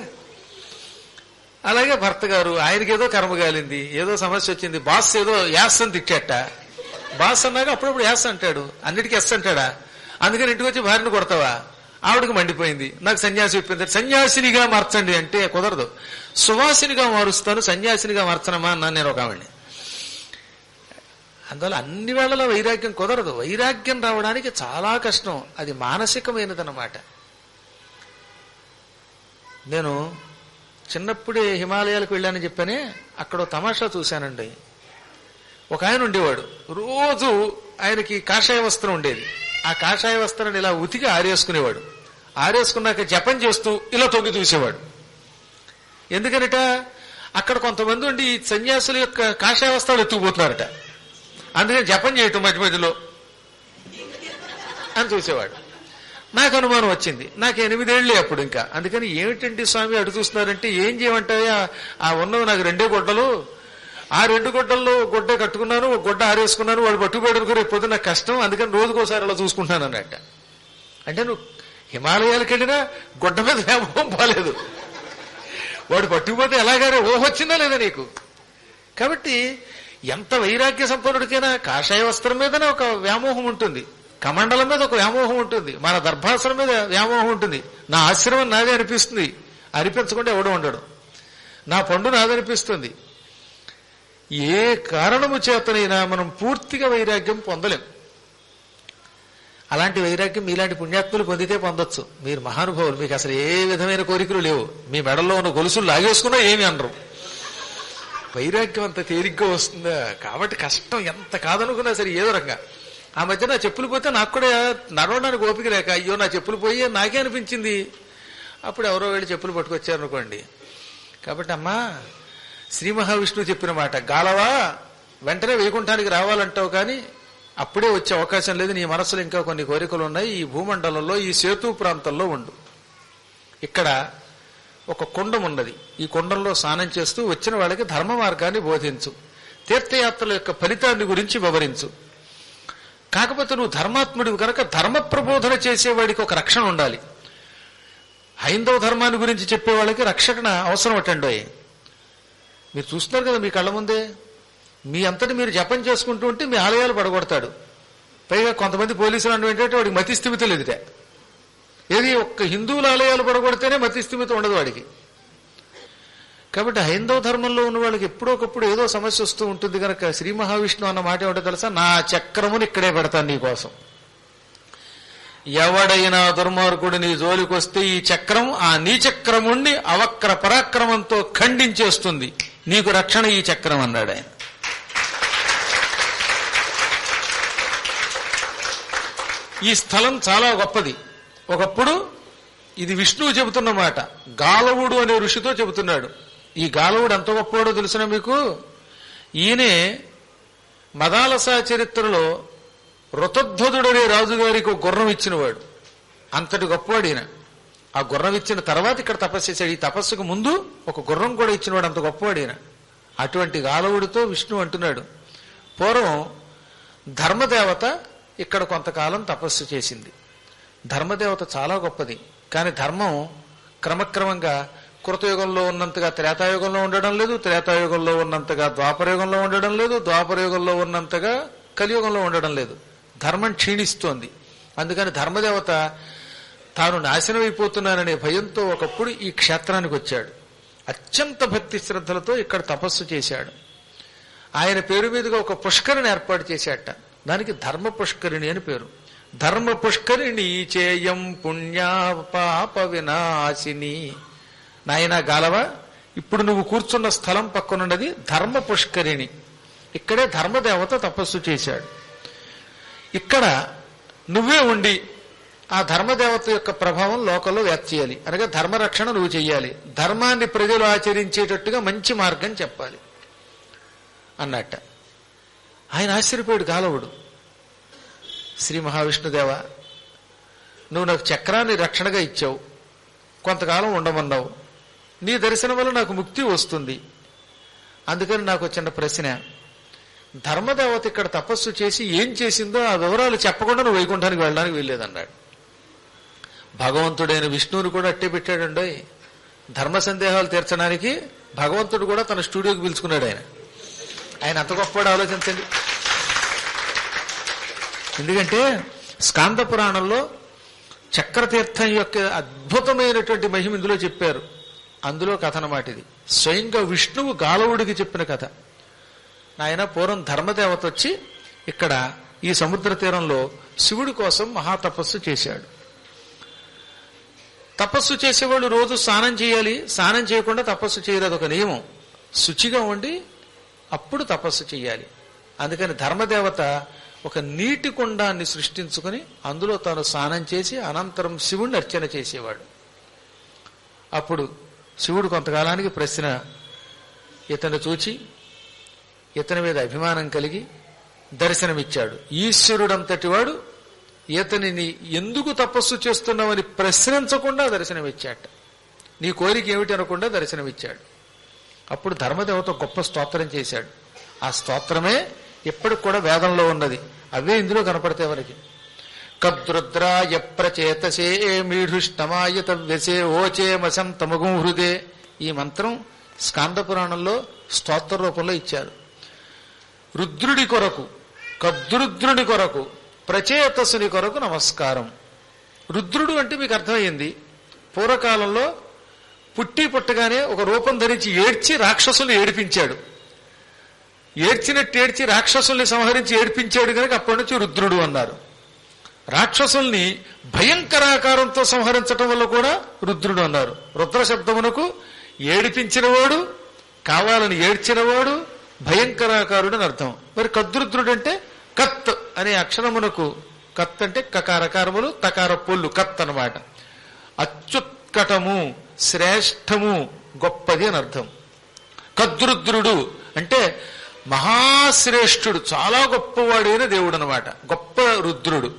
అలాగే భర్త గారు, ఆయనకి ఏదో కర్మ కాలింది, ఏదో సమస్య వచ్చింది, బాస్ ఏదో యాస్ అని తిట్టేట. బాస్ అన్నాక అప్పుడప్పుడు యాస్ అంటాడు, అన్నిటికీ ఎస్ అంటాడా. అందుకని ఇంటికి వచ్చి భార్యను కొడతావా, ఆవిడకి మండిపోయింది, నాకు సన్యాసి ఇప్పింది, సన్యాసినిగా మార్చండి అంటే కుదరదు. సువాసినిగా మారుస్తాను, సన్యాసినిగా మార్చనమా అన్నాను నేను ఒక ఆవిడ్ని. అందువల్ల అన్ని వేళలో వైరాగ్యం కుదరదు. వైరాగ్యం రావడానికి చాలా కష్టం, అది మానసికమైనదన్నమాట. నేను చిన్నప్పుడే హిమాలయాలకు వెళ్ళానని చెప్పానే, అక్కడ తమాషా చూశానండి. ఒక ఆయన ఉండేవాడు, రోజు ఆయనకి కాషాయ వస్త్రం ఉండేది. ఆ కాషాయ వస్త్రాన్ని ఇలా ఉతికి ఆరేసుకునేవాడు. ఆరేసుకున్నాక జపం చేస్తూ ఇలా తొంగి చూసేవాడు. ఎందుకనట, అక్కడ కొంతమంది ఉండి ఈ సన్యాసుల యొక్క కాషాయ వస్త్రాలు ఎత్తుకుపోతున్నారట, అందుకని జపం చేయటం మధ్య మధ్యలో అని చూసేవాడు. నాకు అనుమానం వచ్చింది, నాకు 8 ఏళ్లే అప్పుడు ఇంకా. అందుకని ఏమిటండి స్వామి అటు చూస్తున్నారంటే, ఏం చేయమంటాయా, ఆ ఉన్నవి నాకు 2 గుడ్డలు, ఆ 2 గుడ్డల్లో గుడ్డ కట్టుకున్నాను, ఒక గుడ్డ ఆరేసుకున్నాను, వాడు పట్టుకోవడానికి రేపు పొద్దున్న కష్టం, అందుకని రోజుకోసారి అలా చూసుకుంటున్నాను అన్నట్ట. అంటే నువ్వు హిమాలయాలకు వెళ్ళినా గుడ్డ మీద వ్యామోహం పోలేదు, వాడు పట్టుకుపోతే ఎలాగానే ఓహొచ్చిందా లేదా నీకు. కాబట్టి ఎంత వైరాగ్య సంపన్నుడికైనా కాషాయ వస్త్రం మీదనే ఒక వ్యామోహం ఉంటుంది, కమండలం మీద ఒక వ్యామోహం ఉంటుంది, మన దర్భాసనం మీద వ్యామోహం ఉంటుంది. నా ఆశ్రమం నాదే అనిపిస్తుంది, అనిపించకుండా ఎవడు ఉండడు. నా పండు నాదనిపిస్తుంది. ఏ కారణము చేతనైనా మనం పూర్తిగా వైరాగ్యం పొందలేం. అలాంటి వైరాగ్యం మీలాంటి పుణ్యాత్ములు పొందితే పొందొచ్చు. మీరు మహానుభావులు, మీకు అసలు ఏ విధమైన కోరికలు లేవు, మీ మెడల్లో ఉన్న గొలుసులు లాగేసుకున్నా ఏమి అనరు. వైరాగ్యం అంత తేలిగ్గా వస్తుందా. కాబట్టి కష్టం ఎంత కాదనుకున్నా సరే ఏదో రకంగా. ఆ మధ్య నా చెప్పులు పోతే నాకు కూడా నడవడానికి ఓపిక లేక, అయ్యో నా చెప్పులు పోయి నాకే అనిపించింది. అప్పుడు ఎవరో వెళ్ళి చెప్పులు పట్టుకొచ్చారు అనుకోండి. కాబట్టి అమ్మా, శ్రీ మహావిష్ణువు చెప్పిన మాట, గాలవా వెంటనే వైకుంఠానికి రావాలంటావు కానీ అప్పుడే వచ్చే అవకాశం లేదు, నీ మనసులో ఇంకా కొన్ని కోరికలు ఉన్నాయి, ఈ భూమండలంలో ఈ సేతు ప్రాంతంలో ఉండు. ఇక్కడ ఒక కుండం ఉన్నది, ఈ కుండంలో స్నానం చేస్తూ వచ్చిన వాళ్ళకి ధర్మ మార్గాన్ని బోధించు, తీర్థయాత్రల యొక్క ఫలితాన్ని గురించి వివరించు. కాకపోతే నువ్వు ధర్మాత్ముడివి కనుక ధర్మ ప్రబోధన చేసేవాడికి ఒక రక్షణ ఉండాలి. హైందవ ధర్మాన్ని గురించి చెప్పేవాళ్ళకి రక్షణ అవసరం అటండోయ్. మీరు చూస్తున్నారు కదా మీ కళ్ళ ముందే, మీ అంతటి మీరు జపం చేసుకుంటూ ఉంటే మీ ఆలయాలు పడగొడతాడు. పైగా కొంతమంది పోలీసులు అంటే ఏంటంటే వాడికి మతి స్థిమితం లేదుట. ఏది ఒక్క హిందువుల ఆలయాలు పడగొడితేనే మతి స్థిమితం ఉండదు వాడికి. కాబట్టి హైందవ ధర్మంలో ఉన్న వాళ్ళకి ఎప్పుడొకప్పుడు ఏదో సమస్య వస్తూ ఉంటుంది కనుక శ్రీ మహావిష్ణువు అన్న మాట ఏమిటో తెలుసా, నా చక్రముని ఇక్కడే పెడతాను నీకోసం. ఎవడైనా దుర్మార్గుడు నీ జోలికొస్తే ఈ చక్రం ఆ నీచక్రముణ్ణి అవక్ర పరాక్రమంతో ఖండించేస్తుంది, నీకు రక్షణ ఈ చక్రం అన్నాడు ఆయన. ఈ స్థలం చాలా గొప్పది. ఒకప్పుడు ఇది విష్ణువు చెబుతున్న మాట, గాలవుడు అనే ఋషితో చెబుతున్నాడు. ఈ గాలవుడు ఎంత గొప్పవాడో తెలిసిన మీకు, ఈయనే మదాలసా చరిత్రలో ఋతధ్వజుడనే రాజుగారికి ఒక గుర్రం ఇచ్చినవాడు. అంతటి గొప్పవాడు ఈయన. ఆ గుర్రం ఇచ్చిన తర్వాత ఇక్కడ తపస్సు చేశాడు. ఈ తపస్సుకు ముందు ఒక గుర్రం కూడా ఇచ్చినవాడు, అంత గొప్పవాడు ఈయన. అటువంటి గాలవుడితో విష్ణువు అంటున్నాడు, పూర్వం ధర్మదేవత ఇక్కడ కొంతకాలం తపస్సు చేసింది. ధర్మదేవత చాలా గొప్పది, కానీ ధర్మం క్రమక్రమంగా కృతయుగంలో ఉన్నంతగా త్రేతాయుగంలో ఉండడం లేదు, త్రేతాయుగంలో ఉన్నంతగా ద్వాపరయుగంలో ఉండడం లేదు, ద్వాపరయుగంలో ఉన్నంతగా కలియుగంలో ఉండడం లేదు. ధర్మం క్షీణిస్తోంది. అందుకని ధర్మదేవత తాను నాశనం అయిపోతున్నాననే భయంతో ఒకప్పుడు ఈ క్షేత్రానికి వచ్చాడు. అత్యంత భక్తి శ్రద్ధలతో ఇక్కడ తపస్సు చేశాడు. ఆయన పేరు మీదుగా ఒక పుష్కరిని ఏర్పాటు చేశాట. దానికి ధర్మ పుష్కరిణి అని పేరు. ధర్మ పుష్కరిణి చేయం పుణ్యా పాప వినాశిని. నాయనా గాలవ, ఇప్పుడు నువ్వు కూర్చున్న స్థలం పక్కనున్నది ధర్మ పుష్కరిణి. ఇక్కడే ధర్మదేవత తపస్సు చేశాడు. ఇక్కడ నువ్వే ఉండి ఆ ధర్మదేవత యొక్క ప్రభావం లోకంలో వ్యాప్తి చేయాలి. అనగా ధర్మరక్షణ నువ్వు చెయ్యాలి, ధర్మాన్ని ప్రజలు ఆచరించేటట్టుగా మంచి మార్గం చెప్పాలి అన్నట్ట. ఆయన ఆశ్చర్యపోయాడు గాలవుడు. శ్రీ మహావిష్ణుదేవ, నువ్వు నాకు చక్రాన్ని రక్షణగా ఇచ్చావు, కొంతకాలం ఉండమన్నావు, నీ దర్శనం వల్ల నాకు ముక్తి వస్తుంది. అందుకని నాకు చిన్న ప్రశ్న, ధర్మదేవత ఇక్కడ తపస్సు చేసి ఏం చేసిందో ఆ వివరాలు చెప్పకుండా నువ్వు వైకుంఠానికి వెళ్ళడానికి వెళ్ళలేదన్నాడు. భగవంతుడైన విష్ణువుని కూడా అట్టే పెట్టాడండి. ధర్మ సందేహాలు తీర్చడానికి భగవంతుడు కూడా తన స్టూడియోకి పిలుచుకున్నాడు. ఆయన అంత గొప్పవాడు ఆలోచించండి. ఎందుకంటే స్కాంద పురాణంలో చక్రతీర్థం యొక్క అద్భుతమైనటువంటి మహిమ ఇందులో చెప్పారు. అందులో కథ అన్నమాట ఇది. స్వయంగా విష్ణువు గాలవుడికి చెప్పిన కథ. ఆయన పూర్వం ధర్మదేవత వచ్చి ఇక్కడ ఈ సముద్ర తీరంలో శివుడి కోసం మహాతపస్సు చేశాడు. తపస్సు చేసేవాళ్ళు రోజు స్నానం చేయాలి, స్నానం చేయకుండా తపస్సు చేయలేదు, ఒక నియమం. శుచిగా ఉండి అప్పుడు తపస్సు చేయాలి. అందుకని ధర్మదేవత ఒక నీటి కుండాన్ని సృష్టించుకుని అందులో తాను స్నానం చేసి అనంతరం శివుణ్ణి అర్చన చేసేవాడు. అప్పుడు శివుడు కొంతకాలానికి ప్రశ్న, ఇతను చూచి ఇతని మీద అభిమానం కలిగి దర్శనమిచ్చాడు. ఈశ్వరుడంతటి వాడు ఇతనిని ఎందుకు తపస్సు చేస్తున్నావని ప్రశ్నించకుండా దర్శనమిచ్చాట. నీ కోరిక ఏమిటి అనకుండా దర్శనమిచ్చాడు. అప్పుడు ధర్మదేవత గొప్ప స్తోత్రం చేశాడు. ఆ స్తోత్రమే ఇప్పటికి కూడా వేదంలో ఉన్నది. అవే ఇందులో కనపడతాయి మనకి. కద్రుద్రాయ ప్రచేతసే మీఢుష్టమాయ తవ్యసే ఓచేమసం తమగుం హృదే. ఈ మంత్రం స్కాంద పురాణంలో స్తోత్ర రూపంలో ఇచ్చారు. రుద్రుడి కొరకు, కద్రుద్రుని కొరకు, ప్రచేతసుని కొరకు నమస్కారం. రుద్రుడు అంటే మీకు అర్థమైంది, పూర్వకాలంలో పుట్టగానే ఒక రూపం ధరించి ఏడ్చి రాక్షసుల్ని ఏడిపించాడు. ఏడ్చినట్టు ఏడ్చి రాక్షసుల్ని సంహరించి ఏడిపించాడు కనుక అప్పటి నుంచి రుద్రుడు అన్నారు. రాక్షసుల్ని భయంకరాకారంతో సంహరించటం వల్ల కూడా రుద్రుడు అన్నారు. రుద్ర శబ్దమునకు ఏడిపించినవాడు, కావాలని ఏడ్చినవాడు, భయంకరాకారుడు అని అర్థం. మరి కద్రుద్రుడు అంటే కత్ అనే అక్షరమునకు, కత్ అంటే కకారకారములు తకార పొల్లు, కత్ అన్నమాట. అత్యుత్కటము, శ్రేష్టము, గొప్పది అని అర్థం. కద్రుద్రుడు అంటే మహాశ్రేష్ఠుడు, చాలా గొప్పవాడైన దేవుడు అనమాట, గొప్ప రుద్రుడు.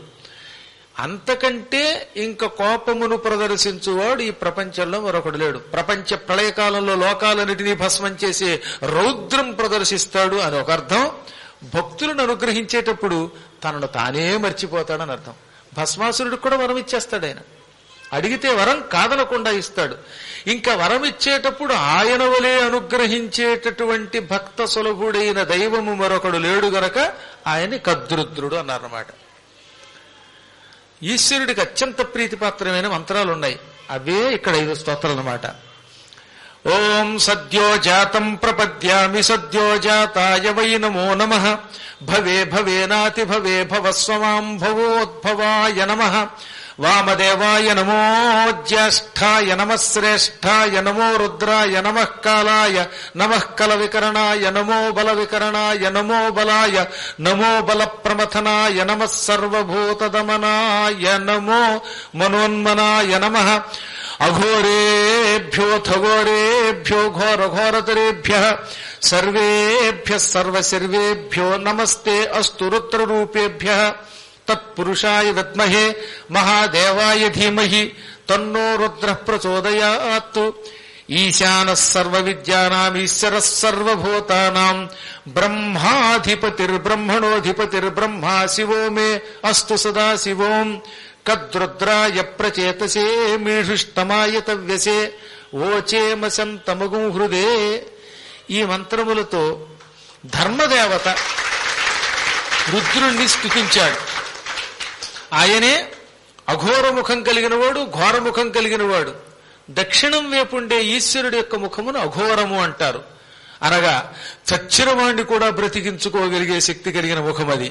అంతకంటే ఇంక కోపమును ప్రదర్శించువాడు ఈ ప్రపంచంలో మరొకడు లేడు. ప్రపంచ ప్రళయకాలంలో లోకాలన్నిటినీ భస్మం చేసే రౌద్రం ప్రదర్శిస్తాడు అని ఒక అర్థం. భక్తులను అనుగ్రహించేటప్పుడు తనను తానే మర్చిపోతాడని అర్థం. భస్మాసురుడికి కూడా వరం ఇచ్చేస్తాడు ఆయన. అడిగితే వరం కాదనకుండా ఇస్తాడు. ఇంకా వరం ఇచ్చేటప్పుడు ఆయన వలే అనుగ్రహించేటటువంటి భక్త సులభుడైన దైవము మరొకడు లేడు గనక ఆయన్ని కద్రుద్రుడు అన్నారన్నమాట. ఈశ్వరుడికి అత్యంత ప్రీతిపాత్రమైన మంత్రాలు ఉన్నాయి. అవే ఇక్కడ 5 స్తోత్రాలు అన్నమాట. ఓం సద్యో జాతం ప్రపద్యామి సద్యో జాతాయ వై నమో నమః. భవే భవేనాతి భవే భవస్వమాం భవోద్భవాయ నమః. వామదేవాయ నమో జ్యేష్ఠాయ నమః శ్రేష్ఠాయ నమో రుద్రాయ నమః కాలాయ నమః కల వికరణాయ నమో బల వికరణాయ నమో బలాయ నమో బల ప్రమథనాయ నమః సర్వభూతదమనాయ నమో మనోన్మనాయ నమః. అఘోరేభ్యోథ ఘోరేభ్యో ఘోర ఘోరతరేభ్యః సర్వేభ్యః సర్వసర్వేభ్యో నమస్తే అస్తు రుద్రరూపేభ్యః. తత్పురుషాయ విద్మహే మహాదేవాయ ధీమహి తన్నో రుద్రః ప్రచోదయాత్. ఈశానః సర్వవిద్యానాం ఈశ్వరః సర్వభూతానాం బ్రహ్మాధిపతిర్బ్రహ్మణోధిపతిర్బ్రహ్మా శివో మే అస్తు సదా శివోం. కద్రుద్రాయ ప్రచేతసే మీషుష్టమాయ తవ్యసే ఓచేమశంతమగుం హృదే. ఈ మంత్రములతో ధర్మదేవత రుద్రుణ్ణి స్తుతించాడు. ఆయనే అఘోరముఖం కలిగినవాడు, ఘోరముఖం కలిగినవాడు. దక్షిణం వైపుండే ఈశ్వరుడి యొక్క ముఖమును అఘోరము అంటారు. అనగా చచ్చిన వాణ్ణి కూడా బ్రతికించుకోగలిగే శక్తి కలిగిన ముఖం అది.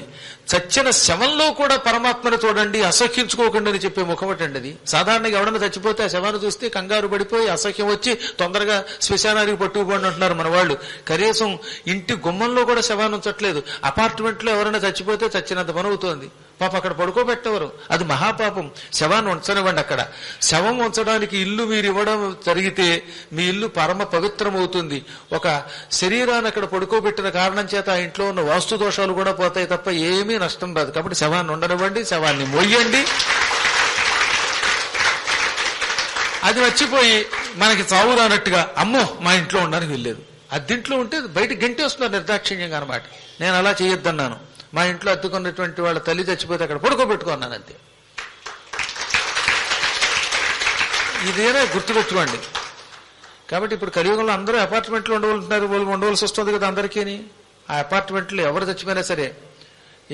చచ్చిన శవంలో కూడా పరమాత్మను చూడండి, అసహ్యించుకోకండి అని చెప్పే ముఖం అటండి అది. సాధారణంగా ఎవడన్నా చచ్చిపోతే ఆ శవాన్ని చూస్తే కంగారు పడిపోయి అసహ్యం వచ్చి తొందరగా శ్మశానానికి పట్టుకుపోండి అంటున్నారు మన వాళ్ళు. కనీసం ఇంటి గుమ్మంలో కూడా శవాన్ని ఉంచట్లేదు. అపార్ట్మెంట్ లో ఎవరైనా చచ్చిపోతే చచ్చినంత పని అవుతోంది. పాప అక్కడ పడుకోబెట్టేవారు, అది మహాపాపం. శవాన్ని ఉంచనివ్వండి. అక్కడ శవం ఉంచడానికి ఇల్లు మీరు ఇవ్వడం జరిగితే మీ ఇల్లు పరమ పవిత్రమవుతుంది. ఒక శరీరాన్ని అక్కడ పడుకోబెట్టిన కారణం చేత ఆ ఇంట్లో ఉన్న వాస్తు దోషాలు కూడా పోతాయి తప్ప ఏమీ నష్టం రాదు. కాబట్టి శవాన్ని ఉండనివ్వండి, శవాన్ని మొయ్యండి. అది వచ్చిపోయి మనకి చావు రానట్టుగా అమ్మో మా ఇంట్లో ఉండడానికి వెళ్ళలేదు. అద్దెంట్లో ఉంటే బయట గంటి వస్తున్నారు నిర్దాక్షిణ్యంగా అనమాట. నేను అలా చేయొద్దన్నాను. మా ఇంట్లో అద్దుకున్నటువంటి వాళ్ళ తల్లి చచ్చిపోతే అక్కడ పడుకోబెట్టుకున్నాను అంతే. ఇదేనా గుర్తుపెట్టుకోండి. కాబట్టి ఇప్పుడు కలియుగంలో అందరూ అపార్ట్మెంట్లో ఉండవలసి వస్తుంది కదా అందరికీ. ఆ అపార్ట్మెంట్లో ఎవరు చచ్చిపోయినా సరే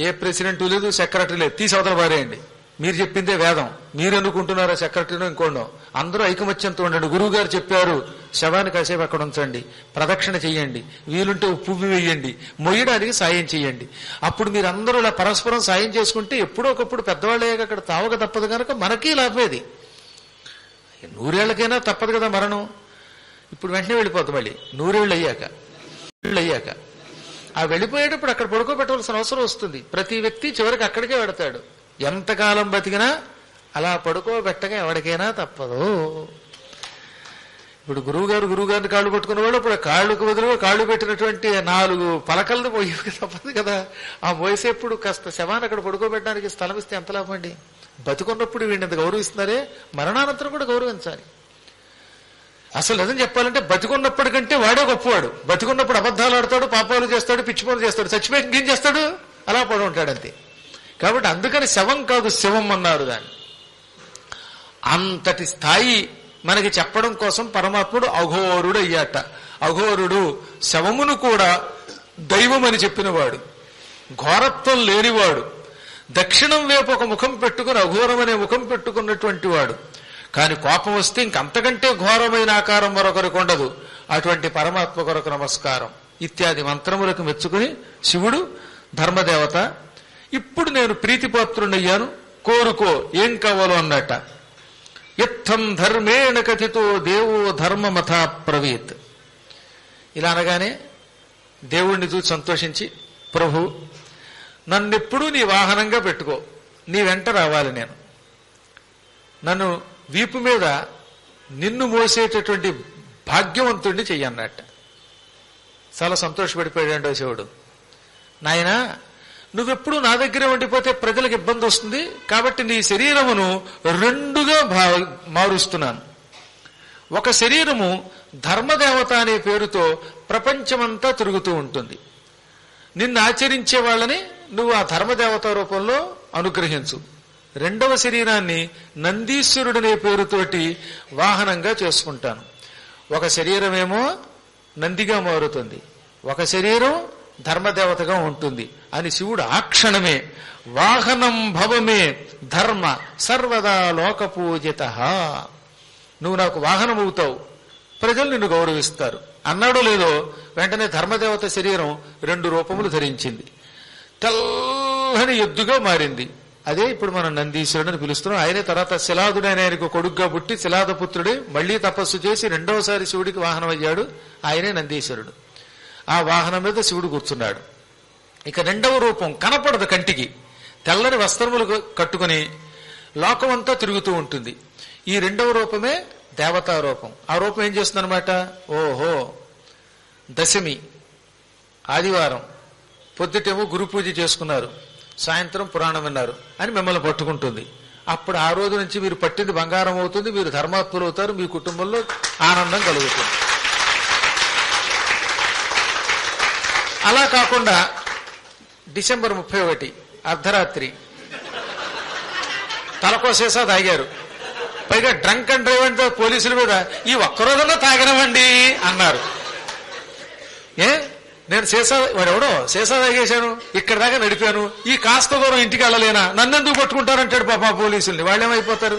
ఏ ప్రెసిడెంట్ లేదు, సెక్రటరీ లేదు, తీసి అవతల పారేయండి. మీరు చెప్పిందే వేదం. మీరు అనుకుంటున్నారా సెక్రటరీనో ఇంకోండో. అందరూ ఐకమత్యంతో ఉండండి. గురువు గారు చెప్పారు శవాన్ని కాసేపు అక్కడ ఉంచండి, ప్రదక్షిణ చెయ్యండి, వీలుంటే పువ్వు వేయండి, మొయ్యడానికి సాయం చెయ్యండి. అప్పుడు మీరందరూ ఇలా పరస్పరం సాయం చేసుకుంటే ఎప్పుడో ఒకప్పుడు పెద్దవాళ్ళే అక్కడ తావక తప్పదు కనుక మనకీ లాభమేది. 100 ఏళ్లకైనా తప్పదు కదా మరణం. ఇప్పుడు వెంటనే వెళ్ళిపోతాం మళ్ళీ 100 ఏళ్ళు అయ్యాక. ఆ వెళ్ళిపోయేటప్పుడు అక్కడ పడుకోబెట్టవలసిన అవసరం వస్తుంది. ప్రతి వ్యక్తి చివరికి అక్కడికే వెడతాడు. ఎంతకాలం బతికినా అలా పడుకోబెట్టగా ఎవరికైనా తప్పదు. ఇప్పుడు గురువుగారిని కాళ్ళు పట్టుకున్నవాడు ఇప్పుడు కాళ్ళకు బదులుగా కాళ్ళు పెట్టినటువంటి 4 పలకలను పోయి తప్పదు కదా. ఆ మోసేప్పుడు కాస్త శవాన్ని అక్కడ పడుకోబెట్టడానికి స్థలం ఇస్తే ఎంత లాభం అండి. బతుకున్నప్పుడు వీడిని ఎంత గౌరవిస్తున్నారే, మరణానంతరం కూడా గౌరవించాలి. అసలు నిజం చెప్పాలంటే బతికున్నప్పటికంటే వాడే గొప్పవాడు. బతికున్నప్పుడు అబద్ధాలు ఆడతాడు, పాపాలు చేస్తాడు, పిచ్చి పనులు చేస్తాడు. చచ్చిపోయి ఏం చేస్తాడు, అలా పడి ఉంటాడు అంతే. కాబట్టి అందుకని శవం కాదు శివం అన్నారు దాన్ని. అంతటి స్థాయి మనకి చెప్పడం కోసం పరమాత్ముడు అఘోరుడు అయ్యాట. అఘోరుడు శవమును కూడా దైవం అని చెప్పినవాడు, ఘోరత్వం లేనివాడు, దక్షిణం వైపు ఒక ముఖం పెట్టుకుని అఘోరం అనే ముఖం పెట్టుకున్నటువంటి వాడు. కాని కోపం వస్తే ఇంకంతకంటే ఘోరమైన ఆకారం మరొకరికి ఉండదు. అటువంటి పరమాత్మ కొరకు నమస్కారం ఇత్యాది మంత్రములకు మెచ్చుకుని శివుడు ధర్మదేవత ఇప్పుడు నేను ప్రీతిపాత్రుడయ్యాను, కోరుకో ఏం కావాలో అన్నట్ట. ఇత్థం ధర్మేణ కథితో దేవో ధర్మమథా ప్రవీత్. ఇలా అనగానే దేవుణ్ణి చూసి సంతోషించి, ప్రభు నన్నెప్పుడూ నీ వాహనంగా పెట్టుకో, నీ వెంట రావాలి, నేను నన్ను వీపు మీద నిన్ను మోసేటటువంటి భాగ్యవంతుడిని చెయ్యన్నట్ట. చాలా సంతోషపడిపోయాడు శివుడు. నాయనా నువ్వెప్పుడు నా దగ్గరే ఉండిపోతే ప్రజలకు ఇబ్బంది వస్తుంది, కాబట్టి నీ శరీరమును 2గా మారుస్తున్నాను. ఒక శరీరము ధర్మదేవత అనే పేరుతో ప్రపంచమంతా తిరుగుతూ ఉంటుంది. నిన్ను ఆచరించే వాళ్ళని నువ్వు ఆ ధర్మదేవత రూపంలో అనుగ్రహించు. 2వ శరీరాన్ని నందీశ్వరుడనే పేరుతోటి వాహనంగా చేసుకుంటాను. ఒక శరీరమేమో నందిగా మారుతుంది, ఒక శరీరం ధర్మదేవతగా ఉంటుంది అని శివుడు ఆ క్షణమే వాహనం భవమే ధర్మ సర్వదా లోకపూజిత. నువ్వు నాకు వాహనం అవుతావు, ప్రజలు నిన్ను గౌరవిస్తారు అన్నాడో లేదో వెంటనే ధర్మదేవత శరీరం 2 రూపములు ధరించింది. తెల్లని ఎద్దుగా మారింది. అదే ఇప్పుడు మనం నందీశ్వరుడు అని పిలుస్తున్నాం. ఆయనే తర్వాత శిలాదుడైన ఆయనకు కొడుగ్గా పుట్టి శిలాదపుత్రుడే మళ్లీ తపస్సు చేసి 2వసారి శివుడికి వాహనం అయ్యాడు. ఆయనే నందీశ్వరుడు. ఆ వాహనం మీద శివుడు కూర్చున్నాడు. ఇక 2వ రూపం కనపడదు కంటికి. తెల్లని వస్త్రములు కట్టుకుని లోకమంతా తిరుగుతూ ఉంటుంది. ఈ 2వ రూపమే దేవతా రూపం. ఆ రూపం ఏం చేస్తుందన్నమాట, ఓహో దశమి ఆదివారం పొద్దుటేమో గురు పూజ చేసుకున్నారు, సాయంత్రం పురాణం విన్నారు అని మిమ్మల్ని పట్టుకుంటుంది. అప్పుడు ఆ రోజు నుంచి మీరు పట్టింది బంగారం అవుతుంది, మీరు ధర్మాత్ములు అవుతారు, మీ కుటుంబంలో ఆనందం కలుగుతుంది. అలా కాకుండా డిసెంబర్ 31 అర్ధరాత్రి తలకోసేసా తాగారు, పైగా డ్రంక్ అండ్ డ్రైవ్ అంటే పోలీసుల మీద ఈ ఒక్కరోజున్నా తాగనవండి అన్నారు. నేను వాడెవడో సీసా తాగేశాను, ఇక్కడ దాకా నడిపాను, ఈ కాస్త దూరం ఇంటికి వెళ్ళలేనా, నన్నెందుకు పట్టుకుంటారంటాడు పాప పోలీసుల్ని. వాళ్ళేమైపోతారు,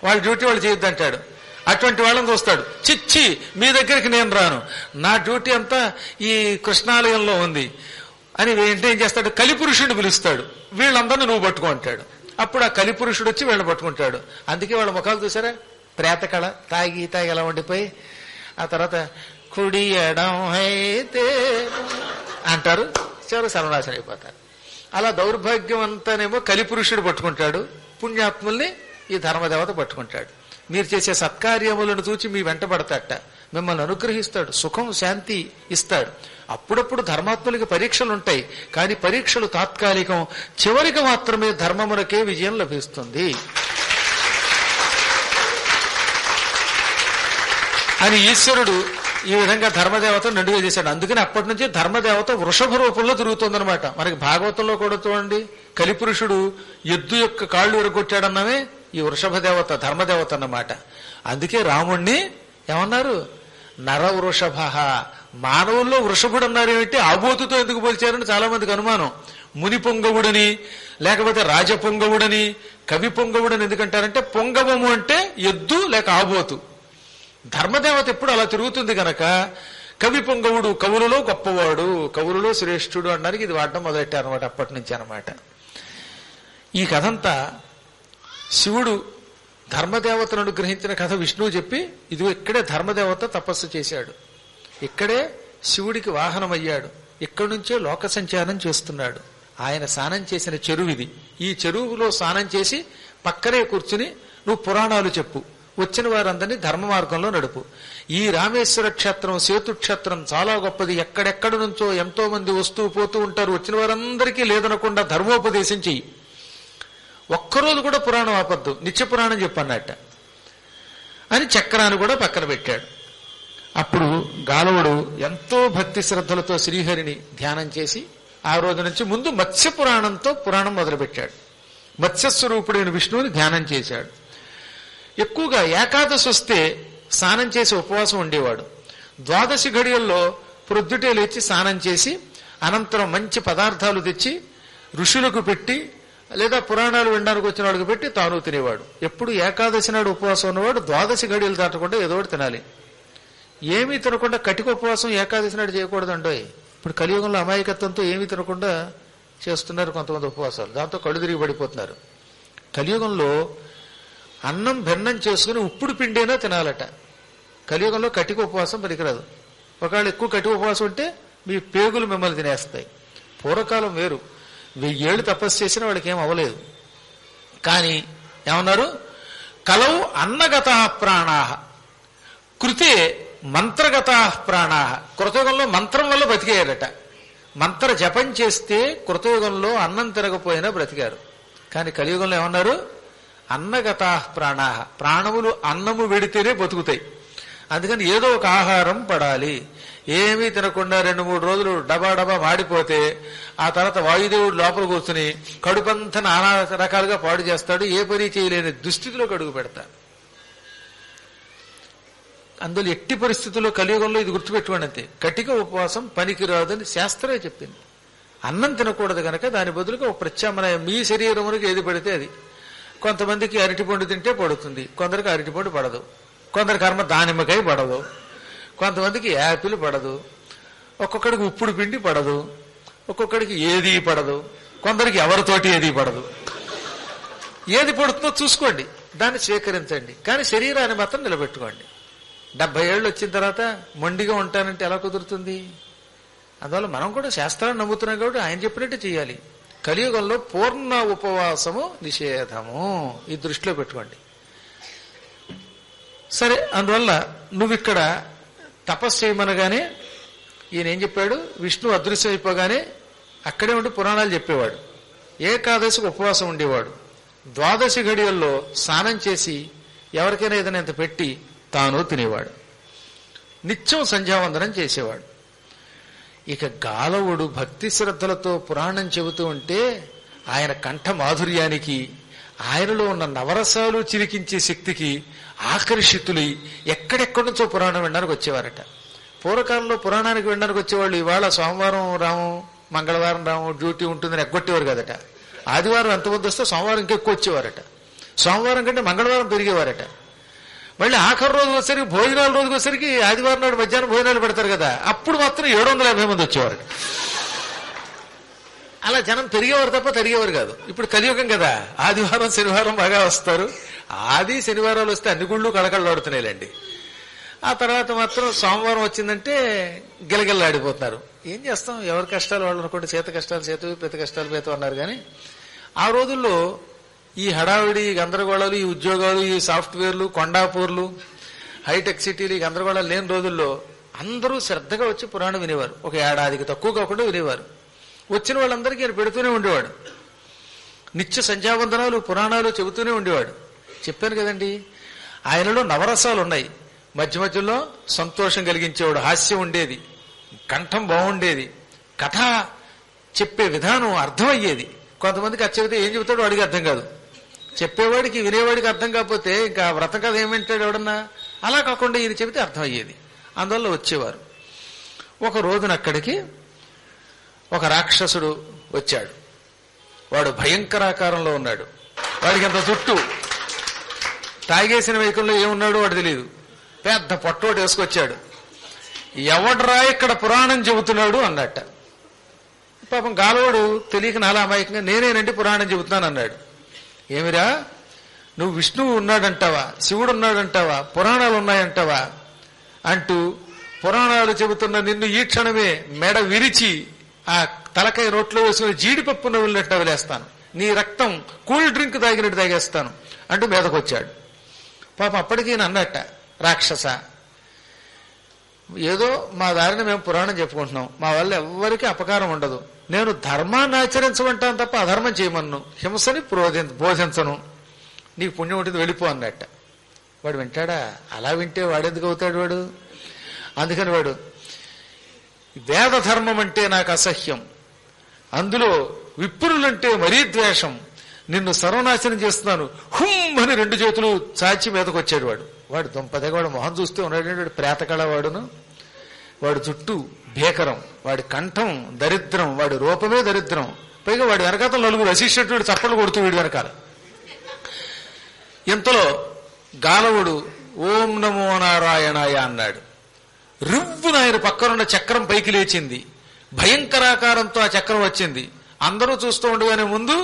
వాళ్ళ డ్యూటీ వాళ్ళు చేయొద్దంటాడు. అటువంటి వాళ్ళని చూస్తాడు, చిచ్చి మీ దగ్గరికి నేను రాను, నా డ్యూటీ అంతా ఈ కృష్ణాలయంలో ఉంది అని ఏం చేస్తాడు, కలిపురుషుడిని పిలుస్తాడు, వీళ్ళందరినీ నువ్వు పట్టుకో అంటాడు. అప్పుడు ఆ కలిపురుషుడు వచ్చి వీళ్ళని పట్టుకుంటాడు. అందుకే వాళ్ళ ముఖాలు చూసారా, ప్రేతకళ తాగి ఎలా ఉండిపోయి ఆ తర్వాత కుడి ఎడం అయితే అంటారు, చివరి సర్వనాశనం అయిపోతారు. అలా దౌర్భాగ్యం అంతానేమో కలిపురుషుడు పట్టుకుంటాడు, పుణ్యాత్ముల్ని ఈ ధర్మదేవత పట్టుకుంటాడు. మీరు చేసే సత్కార్యములను చూచి మీ వెంట పడతాట, మిమ్మల్ని అనుగ్రహిస్తాడు, సుఖం శాంతి ఇస్తాడు. అప్పుడప్పుడు ధర్మాత్ములకి పరీక్షలు ఉంటాయి, కానీ పరీక్షలు తాత్కాలికం, చివరికి మాత్రమే ధర్మమునకే విజయం లభిస్తుంది అని ఈశ్వరుడు ఈ విధంగా ధర్మదేవతను నిండుగా చేశాడు. అందుకని అప్పటి నుంచి ధర్మదేవత వృషభ రూపంలో తిరుగుతుందనమాట. మనకి భాగవతంలో కూడా చూడండి, కలిపురుషుడు ఎద్దు యొక్క కాళ్ళు ఎరగొట్టాడన్నమే ఈ వృషభ దేవత ధర్మదేవత అన్నమాట. అందుకే రాముణ్ణి ఏమన్నారు, నర వృషభ. మానవుల్లో వృషభుడు అన్నారు ఏమిటి, ఆబోతుతో ఎందుకు పోల్చారని చాలా మందికి అనుమానం. ముని పొంగవుడని, లేకపోతే రాజ పొంగవుడని, కవి పొంగవుడని ఎందుకంటారంటే పొంగవము అంటే ఎద్దు లేక ఆబోతు. ధర్మదేవత ఎప్పుడు అలా తిరుగుతుంది గనక కవి పొంగవుడు, కవులలో గొప్పవాడు, కవులలో శ్రేష్ఠుడు అనడానికి ఇది వాడడం మొదలెట్టారు అనమాట అప్పటి నుంచి అనమాట. ఈ కథంతా శివుడు ధర్మదేవతను అనుగ్రహించిన కథ విష్ణువు చెప్పి, ఇది ఇక్కడే ధర్మదేవత తపస్సు చేశాడు, ఇక్కడే శివుడికి వాహనం అయ్యాడు, ఇక్కడి నుంచే లోక సంచారం చేస్తున్నాడు. ఆయన స్నానం చేసిన చెరువు ఇది. ఈ చెరువులో స్నానం చేసి పక్కనే కూర్చుని నువ్వు పురాణాలు చెప్పు, వచ్చిన వారందరినీ ధర్మ మార్గంలో నడుపు. ఈ రామేశ్వర క్షేత్రం సేతు క్షేత్రం చాలా గొప్పది, ఎక్కడెక్కడి నుంచో ఎంతో మంది వస్తూ పోతూ ఉంటారు, వచ్చిన వారందరికీ లేదనకుండా ధర్మోపదేశం చెయ్యి, ఒక్కరోజు కూడా పురాణం ఆపద్దు, నిత్య పురాణం చెప్పన్నట్ట అని చక్రాన్ని కూడా పక్కన పెట్టాడు. అప్పుడు గాలవుడు ఎంతో భక్తి శ్రద్ధలతో శ్రీహరిని ధ్యానం చేసి ఆ రోజు నుంచి ముందు మత్స్య పురాణంతో పురాణం మొదలుపెట్టాడు. మత్స్యస్వరూపుడైన విష్ణువుని ధ్యానం చేశాడు. ఎక్కువగా ఏకాదశి వస్తే స్నానం చేసి ఉపవాసం ఉండేవాడు. ద్వాదశి ఘడియల్లో ప్రొద్దుటే లేచి స్నానం చేసి అనంతరం మంచి పదార్థాలు తెచ్చి ఋషులకు పెట్టి లేదా పురాణాలు వినడానికి వచ్చిన వాడికి పెట్టి తాను తినేవాడు. ఎప్పుడు ఏకాదశి నాడు ఉపవాసం ఉన్నవాడు ద్వాదశి ఘడియలు దాటకుండా ఏదో ఒకటి తినాలి. ఏమీ తినకుండా కటిక ఉపవాసం ఏకాదశి నాడు చేయకూడదండో. ఇప్పుడు కలియుగంలో అమాయకత్వంతో ఏమీ తినకుండా చేస్తున్నారు కొంతమంది ఉపవాసాలు, దాంతో కళ్ళు తిరిగి పడిపోతున్నారు. కలియుగంలో అన్నం భిన్నం చేసుకుని ఉప్పుడు పిండైనా తినాలట. కలియుగంలో కటిక ఉపవాసం పనికిరాదు. ఒకవేళ ఎక్కువ కటిక ఉపవాసం ఉంటే మీ పేగులు మిమ్మల్ని తినేస్తాయి. పూర్వకాలం వేరు, 1000 ఏళ్ళు తపస్సు చేసినా వాడికి ఏం అవ్వలేదు. కానీ ఏమన్నారు, కలవు అన్నగత ప్రాణాహ కృతే మంత్రగత ప్రాణాహ. కృతయుగంలో మంత్రం వల్ల బతికేయారట. మంత్ర జపం చేస్తే కృతయుగంలో అన్నం తిరగపోయినా బ్రతికారు. కానీ కలియుగంలో ఏమన్నారు, అన్నగత ప్రాణాహ, ప్రాణములు అన్నము వెడితేనే బతుకుతాయి. అందుకని ఏదో ఒక ఆహారం పడాలి. ఏమీ తినకుండా 2-3 రోజులు డబా డబా మాడిపోతే ఆ తర్వాత వాయుదేవుడు లోపల కూర్చుని కడుపంతా నానా రకాలుగా పాడు చేస్తాడు, ఏ పని చేయలేని దుస్థితిలో కడుగు పెడతాడు. అందులో ఎట్టి పరిస్థితుల్లో కలియుగంలో ఇది గుర్తుపెట్టుకోండి అంతే, కటిక ఉపవాసం పనికిరాదని శాస్త్రమే చెప్పింది. అన్నం తినకూడదు కనుక దాని బదులుగా ఒక ప్రత్యామ్నాయం మీ శరీరమునికి ఏది పడితే అది. కొంతమందికి అరటిపండు తింటే పడుతుంది, కొందరికి అరటిపండు పడదు, కొందరి కర్మ దానిమ్మకాయ పడదు, కొంతమందికి యాపిల్ పడదు, ఒక్కొక్కడికి ఉప్పుడు పిండి పడదు, ఒక్కొక్కడికి ఏది పడదు, కొందరికి ఎవరితోటి ఏది పడదు. ఏది పడుతుందో చూసుకోండి, దాన్ని స్వీకరించండి, కానీ శరీరాన్ని మాత్రం నిలబెట్టుకోండి. 70 ఏళ్ళు వచ్చిన తర్వాత మొండిగా ఉంటానంటే ఎలా కుదురుతుంది? అందువల్ల మనం కూడా శాస్త్రాన్ని నమ్ముతున్నాం కాబట్టి ఆయన చెప్పినట్టు చేయాలి. కలియుగంలో పూర్ణ ఉపవాసము నిషేధము, ఈ దృష్టిలో పెట్టుకోండి. సరే, అందువల్ల నువ్వు ఇక్కడ తపస్సు చేయమనగానే ఈయన ఏం చెప్పాడు? విష్ణు అదృశ్యం అయిపోగానే అక్కడే ఉండి పురాణాలు చెప్పేవాడు. ఏకాదశికి ఉపవాసం ఉండేవాడు. ద్వాదశి ఘడియల్లో స్నానం చేసి ఎవరికైనా ఏదైనా ఇంత పెట్టి తాను తినేవాడు. నిత్యం సంధ్యావందనం చేసేవాడు. ఇక గాలవుడు భక్తి శ్రద్ధలతో పురాణం చెబుతూ ఉంటే ఆయన కంఠ మాధుర్యానికి, ఆయనలో ఉన్న నవరసాలు చిలికించే శక్తికి ఆకర్షితులై ఎక్కడెక్కడి నుంచో పురాణం వినడానికి వచ్చేవారట. పూర్వకాలంలో పురాణానికి వినడానికి వచ్చేవాళ్ళు ఇవాళ సోమవారం రాము, మంగళవారం రాము, డ్యూటీ ఉంటుందని ఎగ్గొట్టేవారు కదట. ఆదివారం ఎంతమంది వస్తే సోమవారం ఇంకెక్కువ వచ్చేవారట. సోమవారం కంటే మంగళవారం పెరిగేవారట. మళ్ళీ ఆఖరి రోజు వచ్చేసరికి, భోజనాల రోజుకి వచ్చేసరికి ఆదివారం నాడు మధ్యాహ్నం భోజనాలు పెడతారు కదా, అప్పుడు మాత్రం 750 మంది వచ్చేవారట. అలా జనం పెరిగేవారు తప్ప తరిగేవారు కాదు. ఇప్పుడు కలియుగం కదా, ఆదివారం శనివారం బాగా వస్తారు. ఆది శనివారాలు వస్తే అన్ని గుళ్ళు కళకళలాడుతున్నాయిలేండి. ఆ తర్వాత మాత్రం సోమవారం వచ్చిందంటే గిలగిల్లాడిపోతున్నారు. ఏం చేస్తాం, ఎవరి కష్టాలు వాళ్ళు అనుకోండి. చేత కష్టాలు చేతవి, పెద్ద కష్టాలు పేత అన్నారు. కానీ ఆ రోజుల్లో ఈ హడావిడి, ఈ గందరగోళాలు, ఈ ఉద్యోగాలు, ఈ సాఫ్ట్వేర్లు, కొండాపూర్లు, హైటెక్ సిటీలు, ఈ గందరగోళాలు లేని రోజుల్లో అందరూ శ్రద్ధగా వచ్చి పురాణం వినేవారు. ఒక ఏడాదికి తక్కువ కాకుండా వినేవారు. వచ్చిన వాళ్ళందరికీ ఆయన పెడుతూనే ఉండేవాడు. నిత్య సంధ్యావందనాలు, పురాణాలు చెబుతూనే ఉండేవాడు. చెప్పాను కదండి, ఆయనలో నవరసాలు ఉన్నాయి. మధ్య మధ్యలో సంతోషం కలిగించేవాడు, హాస్యం ఉండేది, కంఠం బాగుండేది, కథ చెప్పే విధానం అర్థమయ్యేది. కొంతమందికి అది చెబితే ఏం చెబుతాడో వాడికి అర్థం కాదు. చెప్పేవాడికి వినేవాడికి అర్థం కాకపోతే ఇంకా వ్రతం కథ ఏమింటాడు ఎవడన్నా. అలా కాకుండా ఈయన చెబితే అర్థమయ్యేది. అందువల్ల వచ్చేవారు. ఒక రోజున అక్కడికి ఒక రాక్షసుడు వచ్చాడు. వాడు భయంకరాకారంలో ఉన్నాడు. వాడికి అంత చుట్టూ తాగేసిన వైకంలో ఏమున్నాడో వాడు తెలియదు. పెద్ద పొట్టోటి వేసుకొచ్చాడు. ఎవడ్రా ఇక్కడ పురాణం చెబుతున్నాడు అన్నట్ట. పాపం గాలవాడు తెలియక నాలా అమాయకంగా నేనేనండి పురాణం చెబుతున్నాను అన్నాడు. ఏమిరా, నువ్వు విష్ణువు ఉన్నాడంటావా, శివుడు ఉన్నాడంటావా, పురాణాలు ఉన్నాయంటావా అంటూ పురాణాలు చెబుతున్న నిన్ను ఈ క్షణమే మెడ విరిచి ఆ తలకాయ నోట్లో వేసుకుని జీడిపప్పు నవ్వులినట్టు నవ్వులేస్తాను, నీ రక్తం కూల్ డ్రింక్ తాగినట్టు తాగేస్తాను అంటూ మీదకొచ్చాడు. పాపం అప్పటికీ అన్నట్ట, రాక్షస, ఏదో మా దారిని మేము పురాణం చెప్పుకుంటున్నాం, మా వల్ల ఎవ్వరికీ అపకారం ఉండదు, నేను ధర్మాన్ని ఆచరించమంటాను తప్ప అధర్మం చేయమన్ను, హింసని బోధించను, నీకు పుణ్యం ఉంటుంది వెళ్ళిపో అన్నట్ట. వాడు వింటాడా? అలా వింటే వాడెందుకు అవుతాడు వాడు? అందుకని వాడు, వేద ధర్మం అంటే నాకు అసహ్యం, అందులో విప్రులంటే మరీ ద్వేషం, నిన్ను సర్వనాశనం చేస్తున్నాను, హుమ్ అని 2 చేతులు చాచి మీదకొచ్చాడు వాడు. వాడు దుంపదగా వాడు మొహం చూస్తే ఉన్నాడు, వాడు ప్రేతకళ వాడును, వాడు చుట్టూ భీకరం, వాడి కంఠం దరిద్రం, వాడి రూపమే దరిద్రం. పైగా వాడి వెనకాతలు 4 అసిస్టెంట్ వీడు చప్పట్లు కొడుతూ వీడి వెనకాల. ఇంతలో గాలవుడు ఓం నమో నారాయణాయ అన్నాడు. రివ్వున ఆయన పక్కనున్న చక్రం పైకి లేచింది. భయంకరాకారంతో ఆ చక్రం వచ్చింది. అందరూ చూస్తూ ఉండగానే ముందు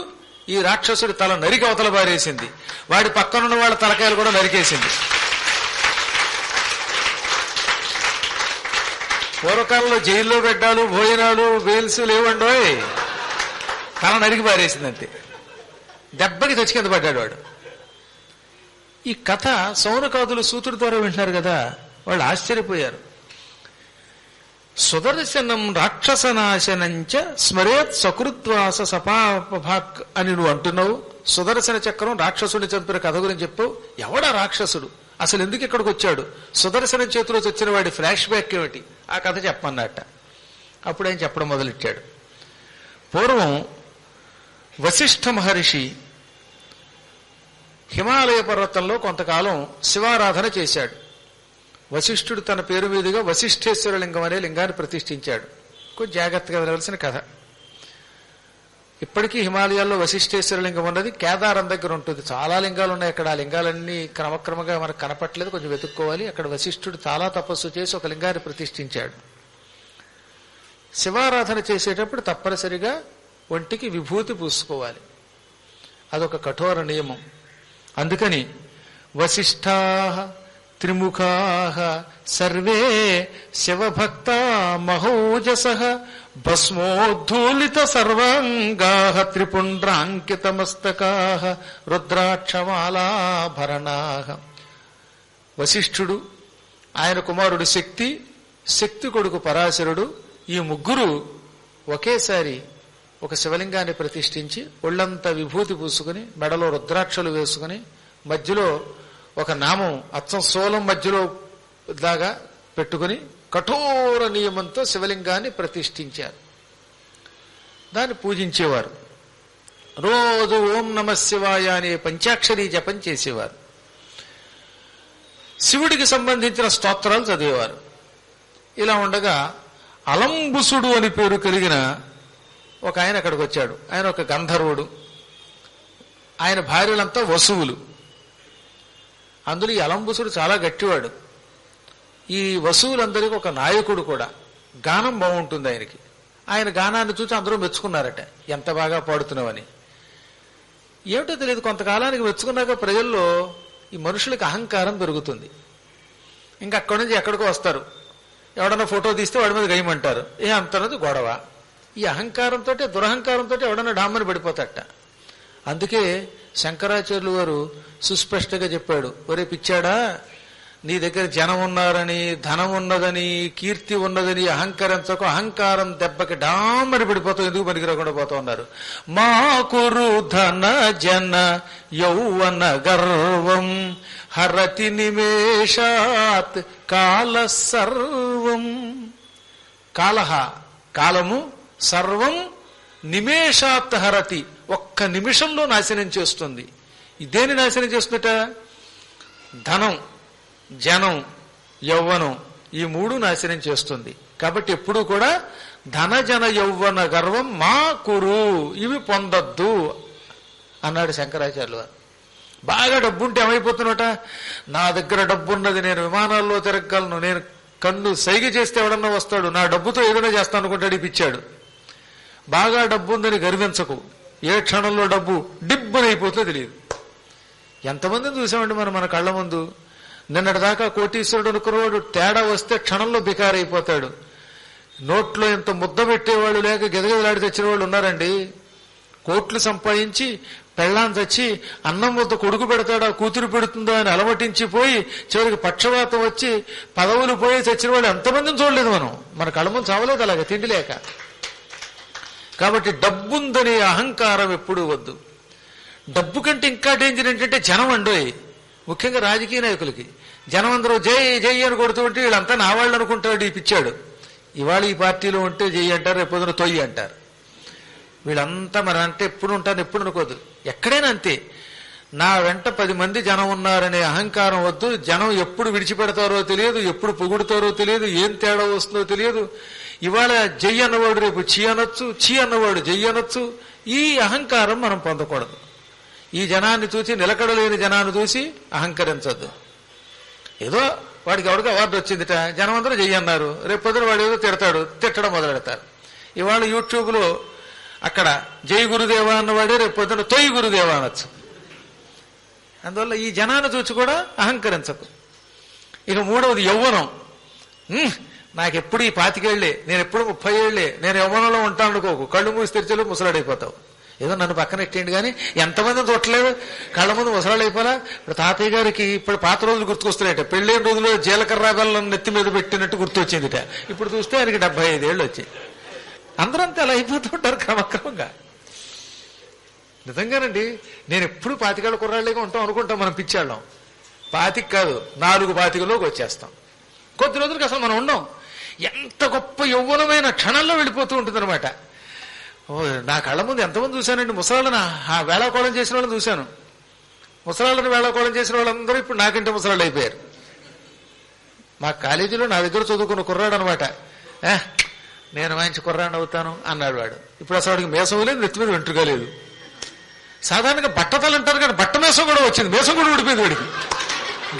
ఈ రాక్షసుడి తల నరికి అవతల బారేసింది. వాడి పక్కనున్న వాళ్ళ తలకాయలు కూడా నరికేసింది. పూర్వకాలంలో జైల్లో పెట్టాలు, భోజనాలు, బెయిల్స్ లేవండోయ్. తల నరికి బారేసింది అంతే. దెబ్బకి తెచ్చి కింద పడ్డాడు వాడు. ఈ కథ సౌనకాదులు సూతుడి ద్వారా వింటున్నారు కదా, వాళ్ళు ఆశ్చర్యపోయారు. సుదర్శనం రాక్షసనాశనంచ స్మరేత్ సకృద్వాస సపాపభాక్ అని నువ్వు అంటున్నావు. సుదర్శన చక్రం రాక్షసుడిని చంపిన కథ గురించి చెప్పావు. ఎవడా రాక్షసుడు, అసలు ఎందుకు ఇక్కడికి వచ్చాడు, సుదర్శనం చేతిలో వచ్చిన వాడి ఫ్లాష్ బ్యాక్ ఏమిటి, ఆ కథ చెప్పమన్నట్ట. అప్పుడు ఆయన చెప్పడం మొదలెట్టాడు. పూర్వం వశిష్ఠ మహర్షి హిమాలయ పర్వతంలో కొంతకాలం శివారాధన చేశాడు. వశిష్ఠుడు తన పేరు మీదుగా వశిష్ఠేశ్వర లింగం అనే లింగాన్ని ప్రతిష్ఠించాడు. కొంచెం జాగ్రత్తగా వినవలసిన కథ. ఇప్పటికీ హిమాలయాల్లో వశిష్ఠేశ్వర లింగం ఉన్నది, కేదారం దగ్గర ఉంటుంది. చాలా లింగాలు ఉన్నాయి అక్కడ. ఆ లింగాలన్నీ క్రమక్రమంగా మనకు కనపట్లేదు, కొంచెం వెతుక్కోవాలి. అక్కడ వశిష్ఠుడు చాలా తపస్సు చేసి ఒక లింగాన్ని ప్రతిష్ఠించాడు. శివారాధన చేసేటప్పుడు తప్పనిసరిగా ఒంటికి విభూతి పూసుకోవాలి, అదొక కఠోర నియమం. అందుకని వశిష్ఠా త్రిముఖా సర్వే శివభక్తా మహోజస భస్మోద్ధూలిత సర్వాంగా త్రిపుండ్రాంకితమస్తకా రుద్రాక్షమాలాభరణా. వశిష్ఠుడు, ఆయన కుమారుడు శక్తి, శక్తి కొడుకు పరాశరుడు, ఈ ముగ్గురు ఒకేసారి ఒక శివలింగాన్ని ప్రతిష్ఠించి ఒళ్లంతా విభూతి పూసుకుని మెడలో రుద్రాక్షలు వేసుకుని మధ్యలో ఒక నామం అచ్చం సోలం మధ్యలో దాగా పెట్టుకుని కఠోర నియమంతో శివలింగాన్ని ప్రతిష్ఠించారు. దాన్ని పూజించేవారు. రోజు ఓం నమ శివాయ అనే పంచాక్షరీ జపం చేసేవారు. శివుడికి సంబంధించిన స్తోత్రాలు చదివేవారు. ఇలా ఉండగా అలంబుసుడు అని పేరు కలిగిన ఒక ఆయన అక్కడికి వచ్చాడు. ఆయన ఒక గంధర్వుడు. ఆయన భార్యలంతా వసువులు. అందులో ఈ అలంబుసుడు చాలా గట్టివాడు. ఈ వసువులందరికీ ఒక నాయకుడు కూడా. గానం బాగుంటుంది ఆయనకి. ఆయన గానాన్ని చూసి అందరూ మెచ్చుకున్నారట, ఎంత బాగా పాడుతున్నావని. ఏమిటో తెలియదు, కొంతకాలానికి మెచ్చుకున్నాక ప్రజల్లో ఈ మనుషులకి అహంకారం పెరుగుతుంది. ఇంకా అక్కడి నుంచి ఎక్కడికో వస్తారు. ఎవడన్నా ఫోటో తీస్తే వాడి మీద గయమంటారు. అంతనది గొడవ. ఈ అహంకారంతో, దురహంకారంతో ఎవడన్నా డామ్మని పడిపోతాట. అందుకే శంకరాచార్యులు వారు సుస్పష్టంగా చెప్పాడు, ఒరే పిచ్చాడా, నీ దగ్గర జనం ఉన్నారని, ధనం ఉన్నదని, కీర్తి ఉన్నదని అహంకరించకు. అహంకారం దెబ్బకి డామ్మని పడిపోతావు, ఎందుకు పనికి రాకుండా పోతా ఉన్నారు. మా కురు ధన జన యౌవన గర్వం హరతి నిమేషాత్ కాల సర్వం. కాలహ కాలము, సర్వం నిమేషాత్ హరతి, ఒక్క నిమిషంలో నాశనం చేస్తుంది. ఇదేని నాశనం చేస్తుందట? ధనం, జనం, యౌవనం, ఈ మూడు నాశనం చేస్తుంది. కాబట్టి ఎప్పుడూ కూడా ధన జన యౌవన గర్వం మా కురు, ఇవి పొందొద్దు అన్నాడు శంకరాచార్యులు వారు. బాగా డబ్బుంటే ఏమైపోతున్నట, నా దగ్గర డబ్బున్నది, నేను విమానాల్లో తిరగలను, నేను కన్ను సైగ చేస్తే ఎవడన్నా వస్తాడు, నా డబ్బుతో ఏదైనా చేస్తాను అనుకుంటాడు. ఇప్పించాడు. బాగా డబ్బు ఉందని గర్వించకు. ఏ క్షణంలో డబ్బు డిబ్బనైపోతుందో తెలియదు. ఎంతమందిని చూసామండి మన కళ్ళ ముందు. నిన్నటిదాకా కోటీశ్వరుడు అనుకున్నవాడు తేడా వస్తే క్షణంలో బికారైపోతాడు. నోట్లో ఎంత ముద్ద పెట్టేవాళ్ళు లేక గెదగెదలాడి తెచ్చిన వాళ్ళు ఉన్నారండి. కోట్లు సంపాదించి పెళ్ళాం తెచ్చి అన్నం ముద్ద కొడుకు పెడతాడా కూతురు పెడుతుందో అని అలమటించిపోయి చివరికి పక్షవాతం వచ్చి పదవులు పోయి తెచ్చిన వాళ్ళు ఎంతమందిని చూడలేదు మనం. మన కళ్ళ ముందు చావలేదు అలాగే తిండి లేక. కాబట్టి డబ్బుందనే అహంకారం ఎప్పుడూ వద్దు. డబ్బు కంటే ఇంకా డేంజర్ ఏంటంటే జనం అండోయ్, ముఖ్యంగా రాజకీయ నాయకులకి. జనం అందరూ జై జై అని కొడుతూ ఉంటే వీళ్ళంతా నా వాళ్ళు అనుకుంటాడు ఈ పిచ్చాడు. ఇవాళ ఈ పార్టీలో ఉంటే జై అంటారు, రేపు పొద్దున తొయ్యి అంటారు. వీళ్ళంతా మరి అంటే ఎప్పుడు ఉంటారు, ఎప్పుడు అనుకోదు. ఎక్కడైనా అంతే. నా వెంట 10 మంది జనం ఉన్నారనే అహంకారం వద్దు. జనం ఎప్పుడు విడిచిపెడతారో తెలియదు, ఎప్పుడు పొగుడుతారో తెలియదు, ఏం తేడా వస్తుందో తెలియదు. ఇవాళ జై అన్నవాడు రేపు చీ అనొచ్చు, చీ అన్నవాడు జై అనొచ్చు. ఈ అహంకారం మనం పొందకూడదు. ఈ జనాన్ని చూసి, నిలకడలేని జనాన్ని చూసి అహంకరించద్దు. ఏదో వాడికి ఎవరికి అవార్డు వచ్చిందిట, జనం అందరూ జై అన్నారు, రేపు పొద్దున వాడు ఏదో తిడతాడు, తిట్టడం మొదలెడతారు. ఇవాళ యూట్యూబ్లో అక్కడ జై గురుదేవా అన్నవాడే రేపు పొద్దున తొయ్యి గురుదేవా అనొచ్చు. అందువల్ల ఈ జనాన్ని చూసి కూడా అహంకరించకు. ఇక మూడవది యవ్వనం. నాకెప్పుడు ఈ 25 ఏళ్లే, నేను ఎప్పుడు 30 ఏళ్లే, నేను యవ్వనంలో ఉంటాను అనుకోకు. కళ్ళు మూసి తెరిచేలో ముసలాడైపోతావు. ఏదో నన్ను పక్కన ఎట్టేయండి కానీ ఎంతమందిని చూడలేదు, కళ్ళ ముందు ముసలాడైపోలా. ఇప్పుడు తాతయ్య గారికి ఇప్పుడు పాత రోజులు గుర్తుకొస్తున్నాయట. పెళ్ళైన రోజులో జీలకర్ర బెల్లం నెత్తి మీద పెట్టినట్టు గుర్తొచ్చిందిట. ఇప్పుడు చూస్తే ఆయనకి 75 ఏళ్ళు వచ్చాయి. అందరంతా అలా అయిపోతూ ఉంటారు క్రమక్రమంగా. నిజంగానండి, నేను ఎప్పుడు 25 ఏళ్ళ కుర్రాళ్ళగా ఉంటాం అనుకుంటాం మనం పిచ్చాళ్ళం. 25 కాదు, 4-25లోకి వచ్చేస్తాం. కొద్ది రోజులకి అసలు మనం ఉండం. ఎంత గొప్ప యౌవనమైన క్షణంలో వెళ్ళిపోతూ ఉంటుంది అనమాట. నా కళ్ళ ముందు ఎంతమంది చూశానండి ముసలాళ్ళని, ఆ వేళాకోళం చేసిన వాళ్ళని చూశాను. ముసలాళ్ళని వేళాకోళం చేసిన వాళ్ళందరూ ఇప్పుడు నాకంటే ముసలాళ్ళు అయిపోయారు. మా కాలేజీలో నా దగ్గర చదువుకున్న కుర్రాడు అనమాట. నేను మంచి కుర్రాన్ని అవుతాను అన్నాడు వాడు. ఇప్పుడు అసలు వాడికి మేసం లేదు, నెత్తి మీద వెంట్రుక లేదు. సాధారణంగా బట్టతలు అంటారు కానీ బట్ట మేసం కూడా వచ్చింది, మేసం కూడా ఊడిపోయింది వాడికి,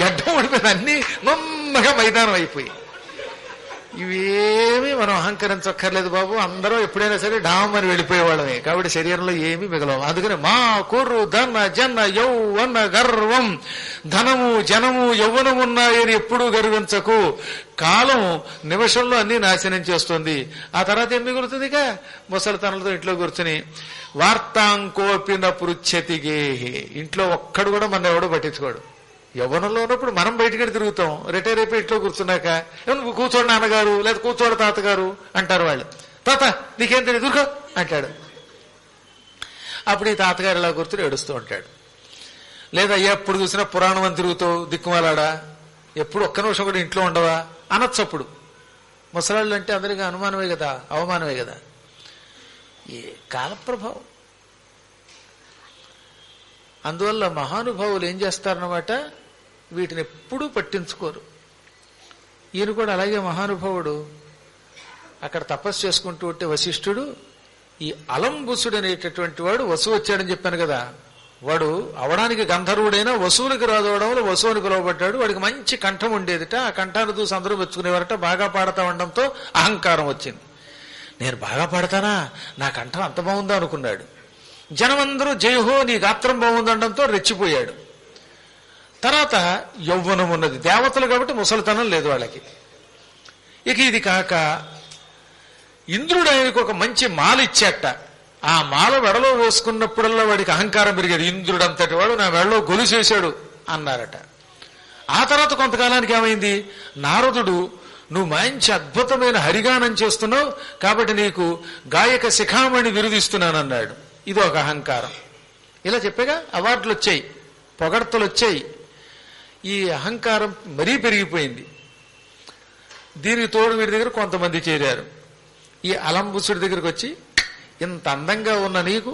గడ్డం ఊడిపోయింది, అన్ని నమ్మగా మైదానం అయిపోయి. ఇవేమీ మనం అహంకరించక్కర్లేదు బాబు, అందరూ ఎప్పుడైనా సరే డామ్ అని వెళ్ళిపోయేవాళ్ళమే. కాబట్టి శరీరంలో ఏమీ మిగలవు. అందుకని మా కుర్రు ధన జన యౌవన గర్వం, ధనము జనము యౌవనమున్నాయని ఎప్పుడూ గర్వించకు. కాలం నిమిషంలో అన్ని నాశనం చేస్తుంది. ఆ తర్వాత ఏం మిగులుతుంది? ఇక ముసలితనంతో ఇంట్లో కూర్చుని వార్తాంకోపిన పృచ్ఛతిగేహి, ఇంట్లో ఒక్కడు కూడా మన ఎవడో పట్టించుకోడు. యవ్వనంలో ఉన్నప్పుడు మనం బయటికి తిరుగుతాం, రిటైర్ అయిపోయి ఇంట్లో కూర్చున్నాక నువ్వు కూర్చోడు నాన్నగారు లేదా కూర్చోడు తాతగారు అంటారు వాళ్ళు. తాత నీకేం తెలియదు దూరుకో అంటాడు. అప్పుడు ఈ తాతగారు ఇలా కూర్చుని ఏడుస్తూ ఉంటాడు. లేదా ఎప్పుడు చూసినా పురాణం అని తిరుగుతావు దిక్కుమాలాడా, ఎప్పుడు ఒక్క నిమిషం కూడా ఇంట్లో ఉండవా అనొచ్చు. అప్పుడు ముసలాళ్ళు అంటే అందరికీ అనుమానమే కదా, అవమానమే కదా. ఏ కాలప్రభావం. అందువల్ల మహానుభావులు ఏం చేస్తారన్నమాట, వీటిని ఎప్పుడూ పట్టించుకోరు. ఈయన కూడా అలాగే మహానుభావుడు అక్కడ తపస్సు చేసుకుంటూ ఉంటే వశిష్ఠుడు, ఈ అలంబుసుడు అనేటటువంటి వాడు వసు వచ్చాడని చెప్పాను కదా, వాడు అవడానికి గంధర్వుడైనా వసువులకి రాదవడంలో వసు అని పిలువబడ్డాడు. వాడికి మంచి కంఠం ఉండేదిట. ఆ కంఠాన్ని చూసి అందరూ మెచ్చుకునేవారట. బాగా పాడతా ఉండడంతో అహంకారం వచ్చింది. నేను బాగా పాడతానా, నా కంఠం అంత బాగుందా అనుకున్నాడు. జనమందరూ జయహో నీ గాత్రం బాగుందనడంతో రెచ్చిపోయాడు. తర్వాత యౌవనం ఉన్నది, దేవతలు కాబట్టి ముసలితనం లేదు వాళ్ళకి. ఇక ఇది కాక ఇంద్రుడు ఆయనకు ఒక మంచి మాల ఇచ్చాట. ఆ మాల వెడలో వేసుకున్నప్పుడల్లా వాడికి అహంకారం పెరిగేది. ఇంద్రుడు అంతటి వాడు నా వెడలో గొలుసేశాడు అన్నారట. ఆ తర్వాత కొంతకాలానికి ఏమైంది, నారదుడు నువ్వు మంచి అద్భుతమైన హరిగానం చేస్తున్నావు కాబట్టి నీకు గాయక శిఖామణి విరుదిస్తున్నానన్నాడు. ఇది ఒక అహంకారం. ఇలా చెప్పాగా అవార్డులు వచ్చాయి, పొగడ్తలు వచ్చాయి. ఈ అహంకారం మరీ పెరిగిపోయింది. దీనికి తోడు వీడి దగ్గర కొంతమంది చేరారు. ఈ అలంబుసుడి దగ్గరికి వచ్చి, ఇంత అందంగా ఉన్న నీకు,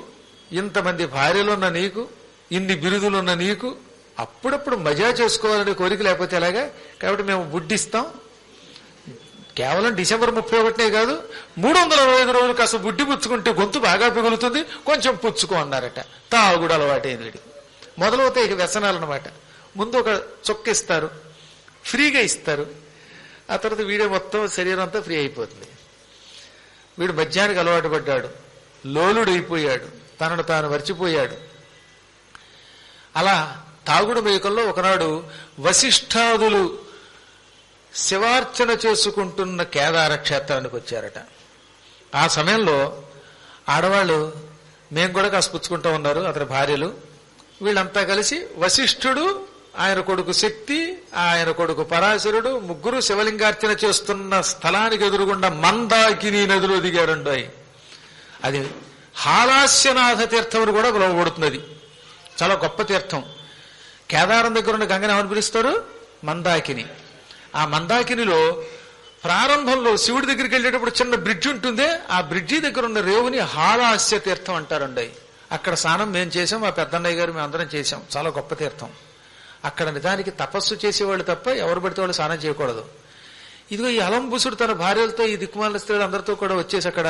ఇంతమంది భార్యలున్న నీకు, ఇన్ని బిరుదులున్న నీకు అప్పుడప్పుడు మజా చేసుకోవాలనే కోరిక లేకపోతే ఎలాగా, కాబట్టి మేము బుడ్డిస్తాం. కేవలం డిసెంబర్ 31 కాదు, 365 రోజులు కాస్త బుడ్డి పుచ్చుకుంటే గొంతు బాగా పిగులుతుంది, కొంచెం పుచ్చుకో అన్నారట. తాగుడు అలవాటైంది వీడికి. మొదలవుతాయి ఇక వ్యసనాలన్నమాట. ముందు ఒక చొక్క ఇస్తారు, ఫ్రీగా ఇస్తారు. ఆ తర్వాత వీడే మొత్తం శరీరం అంతా ఫ్రీ అయిపోతుంది. వీడు మద్యానికి అలవాటు పడ్డాడు, లోలుడైపోయాడు, తనను తాను మర్చిపోయాడు. అలా తాగుడు మేకల్లో ఒకనాడు వశిష్ఠాదులు శివార్చన చేసుకుంటున్న కేదార క్షేత్రానికి వచ్చారట. ఆ సమయంలో ఆడవాళ్ళు మేము కూడా కాస్త పుచ్చుకుంటూ ఉన్నారు, అతని భార్యలు. వీళ్ళంతా కలిసి వశిష్ఠుడు, ఆయన కొడుకు శక్తి, ఆయన కొడుకు పరాశరుడు ముగ్గురు శివలింగార్చన చేస్తున్న స్థలానికి ఎదురుగుండా మందాకిని నదిలో దిగారండి. అది హాలాస్యనాథ తీర్థం అని కూడా పిలువబడుతున్నది. చాలా గొప్ప తీర్థం. కేదారం దగ్గర ఉన్న గంగని ఏమని పిలుస్తారు? మందాకిని. ఆ మందాకినిలో ప్రారంభంలో శివుడి దగ్గరికి వెళ్ళేటప్పుడు చిన్న బ్రిడ్జి ఉంటుంది. ఆ బ్రిడ్జి దగ్గర ఉన్న రేవుని హాలాస్య తీర్థం అంటారండి. అక్కడ స్నానం మేము చేసాం, మా పెద్దన్నయ్య గారు మేము అందరం చేశాం. చాలా గొప్ప తీర్థం. అక్కడ నిజానికి తపస్సు చేసేవాళ్ళు తప్ప ఎవరు పడితే వాళ్ళు స్నానం చేయకూడదు. ఇదిగో ఈ అలంబుసుడు తన భార్యలతో ఈ దిక్కుమాల స్త్రీలు అందరితో కూడా వచ్చేసి అక్కడ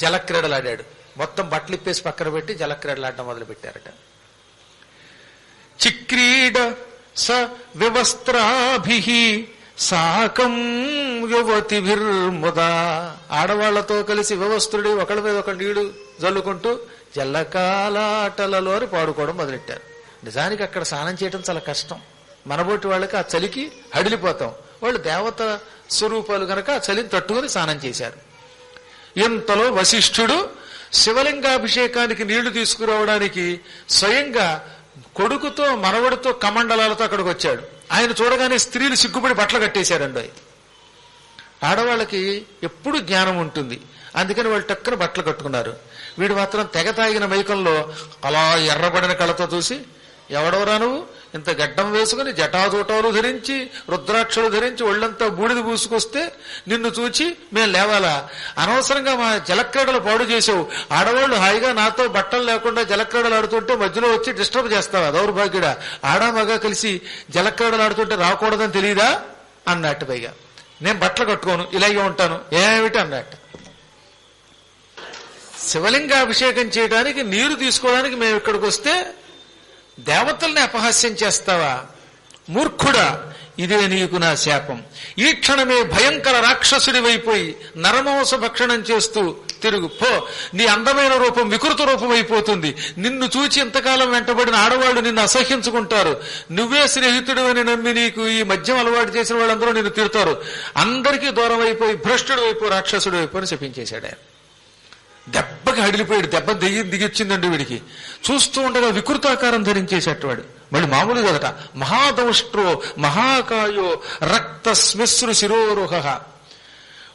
జలక్రీడలాడాడు. మొత్తం బట్టలు ఇప్పేసి పక్కన పెట్టి జలక్రీడలాడడం మొదలు పెట్టారట. చిక్రీడ స వివస్త్రాభిః సాకం యువతిభిర్ముదా, ఆడవాళ్లతో కలిసి వ్యవస్థుడి ఒకళ్ళ మీద ఒక నీళ్లు జల్లుకుంటూ జల్లకాలాటలలోని పాడుకోవడం మొదలెట్టారు. నిజానికి అక్కడ స్నానం చేయడం చాలా కష్టం. మనబోటి వాళ్ళకి ఆ చలికి హడిలిపోతాం. వాళ్ళు దేవత స్వరూపాలు కనుక ఆ చలిని తట్టుకుని స్నానం చేశారు. ఇంతలో వశిష్ఠుడు శివలింగాభిషేకానికి నీళ్లు తీసుకురావడానికి స్వయంగా కొడుకుతో మనవడితో కమండలాలతో అక్కడికి వచ్చాడు. ఆయన చూడగానే స్త్రీలు సిగ్గుపడి బట్టలు కట్టేశారండి. ఆడవాళ్ళకి ఎప్పుడు జ్ఞానం ఉంటుంది, అందుకని వాళ్ళు టక్కన బట్టలు కట్టుకున్నారు. వీడు మాత్రం తెగ తాగిన మైకంలో అలా ఎర్రబడిన కళ్ళతో చూసి, ఎవడవరా నువ్వు, ఇంత గడ్డం వేసుకుని జటాజూటాలు ధరించి రుద్రాక్షలు ధరించి ఒళ్ళంతా బూడిద పూసుకొస్తే నిన్ను చూచి మేము లేవాలా? అనవసరంగా మా జలక్రీడలు పాడు చేసావు. ఆడవాళ్లు హాయిగా నాతో బట్టలు లేకుండా జలక్రీడలు ఆడుతుంటే మధ్యలో వచ్చి డిస్టర్బ్ చేస్తావా? దౌర్భాగ్యుడా, ఆడా మగా కలిసి జలక్రీడలు ఆడుతుంటే రాకూడదని తెలియదా అన్నట్టు. పైగా నేను బట్టలు కట్టుకోను, ఇలాగే ఉంటాను. ఏమిటి అన్నట్టు. శివలింగాభిషేకం చేయడానికి నీరు తీసుకోవడానికి మేము ఇక్కడికి వస్తే దేవతల్ని అపహాస్యం చేస్తావా? మూర్ఖుడా, ఇదే నీకు నా శాపం. ఈ క్షణమే భయంకర రాక్షసుడివైపోయి నరమాంస భక్షణం చేస్తూ తిరుగు పో. నీ అందమైన రూపం వికృత రూపం అయిపోతుంది. నిన్ను చూచి ఇంతకాలం వెంటబడిన ఆడవాళ్లు నిన్ను అసహ్యించుకుంటారు. నువ్వే స్నేహితుడు అని నమ్మి నీకు ఈ మద్యం అలవాటు చేసిన వాళ్ళందరూ నిన్ను తిడతారు. అందరికీ దూరం అయిపోయి భ్రష్టుడు అయిపో, రాక్షసుడు అయిపో అని చెప్పించేశాడు ఆయన. దెబ్బకి హడిలిపోయాడు. దెబ్బ దిగిచ్చిందండి వీడికి. చూస్తూ ఉండగా వికృతాకారం ధరించేసేటవాడు. మళ్ళీ మామూలు కదట. మహాదౌష్ట్రో మహాకాయో రక్త శ్మశ్రు శిరోరుహ.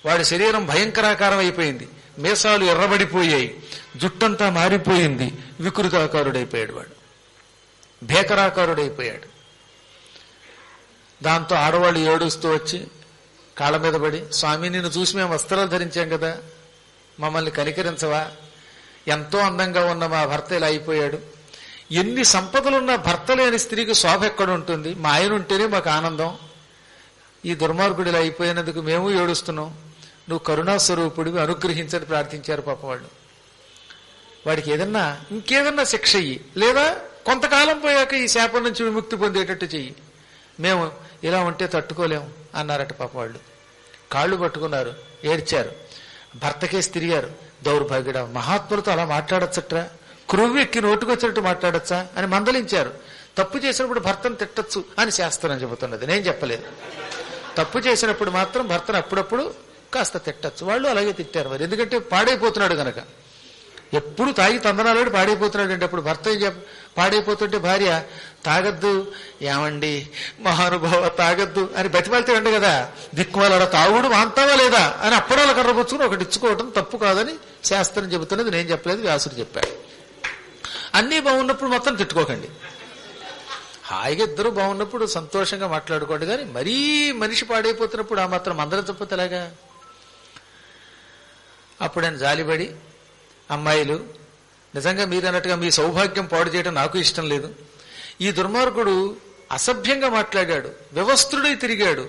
వాడి శరీరం భయంకరాకారం అయిపోయింది. మీసాలు ఎర్రబడిపోయాయి, జుట్టంతా మారిపోయింది. వికృతాకారుడైపోయాడు వాడు, భేకరాకారుడైపోయాడు. దాంతో ఆడవాళ్ళు ఏడుస్తూ వచ్చి కాళ్ళ మీద పడి, స్వామి నిన్ను చూసి మేము వస్త్రాలు ధరించాం కదా, మమ్మల్ని కనికరించవా? ఎంతో అందంగా ఉన్న మా భర్త ఇలా అయిపోయాడు. ఎన్ని సంపదలున్నా భర్త లేని స్త్రీకి శోభ ఎక్కడ ఉంటుంది? మా ఆయన ఉంటేనే మాకు ఆనందం. ఈ దుర్మార్గుడు ఇలా అయిపోయినందుకు మేము ఏడుస్తున్నాం. నువ్వు కరుణాస్వరూపుడివి, అనుగ్రహించని ప్రార్థించారు పాప వాళ్ళు. వాడికి ఏదన్నా ఇంకేదన్నా శిక్ష ఇయ్యి, లేదా కొంతకాలం పోయాక ఈ శాపం నుంచి విముక్తి పొందేటట్టు చెయ్యి. మేము ఇలా ఉంటే తట్టుకోలేము అన్నారట పాప వాళ్ళు. కాళ్ళు పట్టుకున్నారు, ఏడ్చారు, భర్తకేసి తిరిగారు. దౌర్భాగ్యుడ, మహాత్ములతో అలా మాట్లాడచ్చట్రా? క్రొవ్వు ఎక్కి నోటుకొచ్చినట్టు మాట్లాడచ్చా అని మందలించారు. తప్పు చేసినప్పుడు భర్తను తిట్టచ్చు అని శాస్త్రం చెబుతున్నది, నేను చెప్పలేదు. తప్పు చేసినప్పుడు మాత్రం భర్తను అప్పుడప్పుడు కాస్త తిట్టచ్చు. వాళ్ళు అలాగే తిట్టారు మరి, ఎందుకంటే పాడైపోతున్నాడు గనక. ఎప్పుడు తాగి తందనాలు పాడైపోతున్నాడు అంటే అప్పుడు భర్త పాడైపోతుంటే భార్య తాగద్దు, ఏమండి మహానుభావ తాగద్దు అని బతిమాలితే ఉండే కదా. దిక్కుమాల తాగుడు మాంతావా లేదా అని అప్పుడాల కర్రపుచ్చుకుని ఒకటి ఇచ్చుకోవటం తప్పు కాదని శాస్త్రం చెబుతున్నది, నేను చెప్పలేదు, వ్యాసుడు చెప్పాడు. అన్నీ బాగున్నప్పుడు మొత్తం తిట్టుకోకండి. హాయిగా ఇద్దరు బాగున్నప్పుడు సంతోషంగా మాట్లాడుకోండి. కానీ మరీ మనిషి పాడైపోతున్నప్పుడు ఆ మాత్రం అందరం చెప్పతే ఎలాగా? అప్పుడు ఆయన జాలిపడి, అమ్మాయిలు నిజంగా మీరు అన్నట్టుగా మీ సౌభాగ్యం పాడు చేయడం నాకు ఇష్టం లేదు. ఈ దుర్మార్గుడు అసభ్యంగా మాట్లాడాడు, వ్యవస్థుడై తిరిగాడు,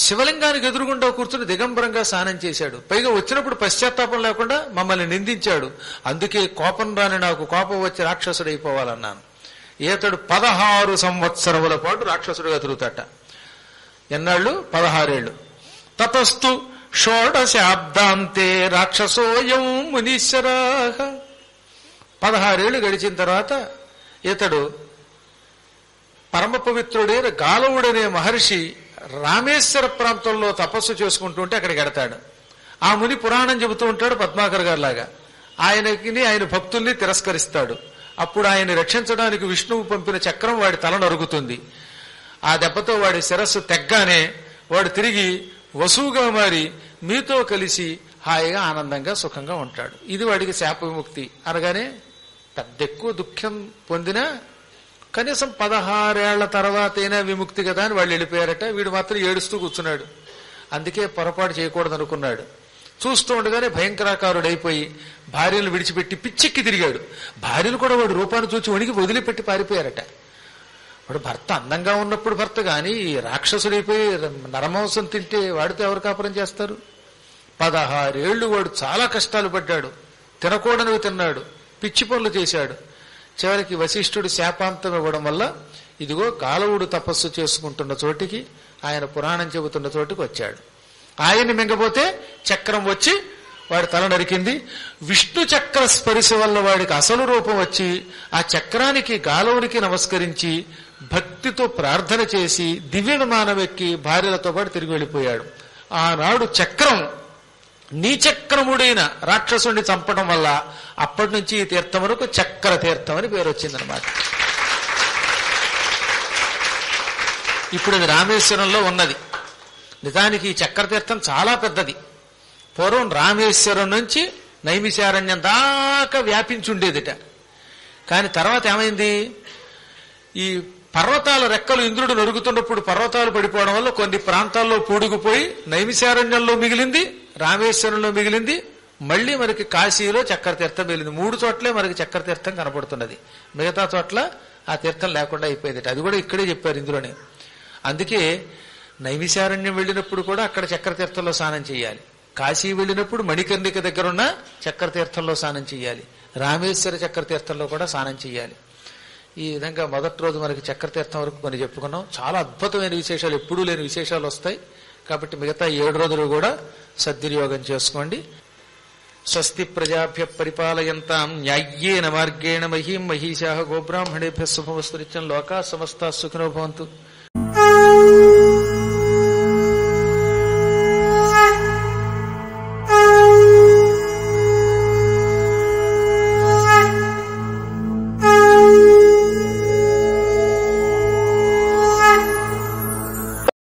శివలింగానికి ఎదురుగుండా కూర్చుని దిగంబరంగా స్నానం చేశాడు. పైగా వచ్చినప్పుడు పశ్చాత్తాపం లేకుండా మమ్మల్ని నిందించాడు. అందుకే కోపం రాని నాకు కోపం వచ్చి రాక్షసుడైపోవాలన్నాను. ఈతడు 16 సంవత్సరముల పాటు రాక్షసుడిగా తిరుగుతాట. ఎన్నాళ్ళు? 16 ఏళ్ళు. తతస్తు షోడశాబ్దాంతే రాక్షసోయం మునీశ్వరాః. 16 ఏళ్ళు గడిచిన తర్వాత ఇతడు పరమ పవిత్రుడైన గాలవుడనే మహర్షి రామేశ్వర ప్రాంతంలో తపస్సు చేసుకుంటూ ఉంటే అక్కడికి ఎడతాడు. ఆ ముని పురాణం చెబుతూ ఉంటాడు పద్మాకర్ గారి లాగా. ఆయన భక్తుల్ని తిరస్కరిస్తాడు. అప్పుడు ఆయన రక్షించడానికి విష్ణువు పంపిన చక్రం వాడి తల నరుగుతుంది. ఆ దెబ్బతో వాడి శిరస్సు తెగ్గానే వాడు తిరిగి వసువుగా మారి మీతో కలిసి హాయిగా ఆనందంగా సుఖంగా ఉంటాడు. ఇది వాడికి శాప విముక్తి. అనగానే పెద్ద ఎక్కువ దుఃఖం పొందినా కనీసం 16 ఏళ్ల తర్వాతైనా విముక్తి కదా అని వాళ్ళు వెళ్ళిపోయారట. వీడు మాత్రం ఏడుస్తూ కూర్చున్నాడు. అందుకే పొరపాటు చేయకూడదు అనుకున్నాడు. చూస్తూ ఉండగానే భయంకరాకారుడైపోయి భార్యను విడిచిపెట్టి పిచ్చెక్కి తిరిగాడు. భార్యను కూడా వాడు రూపాన్ని చూచి వణికి వదిలిపెట్టి పారిపోయారట. వాడు భర్త అందంగా ఉన్నప్పుడు భర్త గాని రాక్షసుడైపోయి నరమాంసం తింటే వాడితో ఎవరు కాపురం చేస్తారు? 16 ఏళ్లు వాడు చాలా కష్టాలు పడ్డాడు. తినకూడనివి తిన్నాడు, పిచ్చి పనులు చేశాడు. చివరికి వశిష్ఠుడు శాపాంతం ఇవ్వడం వల్ల ఇదిగో గాలవుడు తపస్సు చేసుకుంటున్న చోటికి, ఆయన పురాణం చెబుతున్న చోటికి వచ్చాడు. ఆయన్ని మింగపోతే చక్రం వచ్చి వాడి తల నరికింది. విష్ణు చక్ర స్పర్శ వల్ల వాడికి అసలు రూపం వచ్చి ఆ చక్రానికి గాలవునికి నమస్కరించి భక్తితో ప్రార్థన చేసి దివ్య విమానం ఎక్కి భార్యలతో పాటు తిరిగి వెళ్ళిపోయాడు. ఆనాడు చక్రం నీచక్రముడైన రాక్షసుడిని చంపడం వల్ల అప్పటి నుంచి ఈ తీర్థం వరకు చక్ర తీర్థం అని పేరు వచ్చిందనమాట. ఇప్పుడు అది రామేశ్వరంలో ఉన్నది. నిజానికి ఈ చక్ర తీర్థం చాలా పెద్దది. పూర్వం రామేశ్వరం నుంచి నైమిషారణ్యం దాకా వ్యాపించి ఉండేదిట. కానీ తర్వాత ఏమైంది? ఈ పర్వతాల రెక్కలు ఇంద్రుడు నరుగుతున్నప్పుడు పర్వతాలు పడిపోవడం వల్ల కొన్ని ప్రాంతాల్లో పూడుకుపోయి నైమిషారణ్యంలో మిగిలింది, రామేశ్వరంలో మిగిలింది, మళ్లీ మనకి కాశీలో చక్ర తీర్థం మిగిలింది. 3 చోట్లే మనకి చక్ర తీర్థం కనపడుతున్నది. మిగతా చోట్ల ఆ తీర్థం లేకుండా అయిపోయింది. అది కూడా ఇక్కడే చెప్పారు ఇందులోనే. అందుకే నైమిషారణ్యం వెళ్ళినప్పుడు కూడా అక్కడ చక్ర తీర్థంలో స్నానం చేయాలి. కాశీ వెళ్ళినప్పుడు మణికర్ణిక దగ్గరున్న చక్రతీర్థంలో స్నానం చేయాలి, రామేశ్వర చక్రతీర్థంలో కూడా స్నానం చేయాలి. ఈ విధంగా మొదటి రోజు మనకి చక్రతీర్థం వరకు కొన్ని చెప్పుకున్నాం. చాలా అద్భుతమైన విశేషాలు, ఎప్పుడూ లేని విశేషాలు వస్తాయి. కాబట్టి మిగతా 7 రోజులు కూడా సద్వినియోగం చేసుకోండి. స్వస్తి ప్రజాభ్య పరిపాలయంతాం న్యాయ్యేన మార్గేణ మహీం మహీశాః గోబ్రాహ్మణేభ్యः శుభమస్తు నిత్యం. లోకా సమస్తా సుఖినో భవంతు.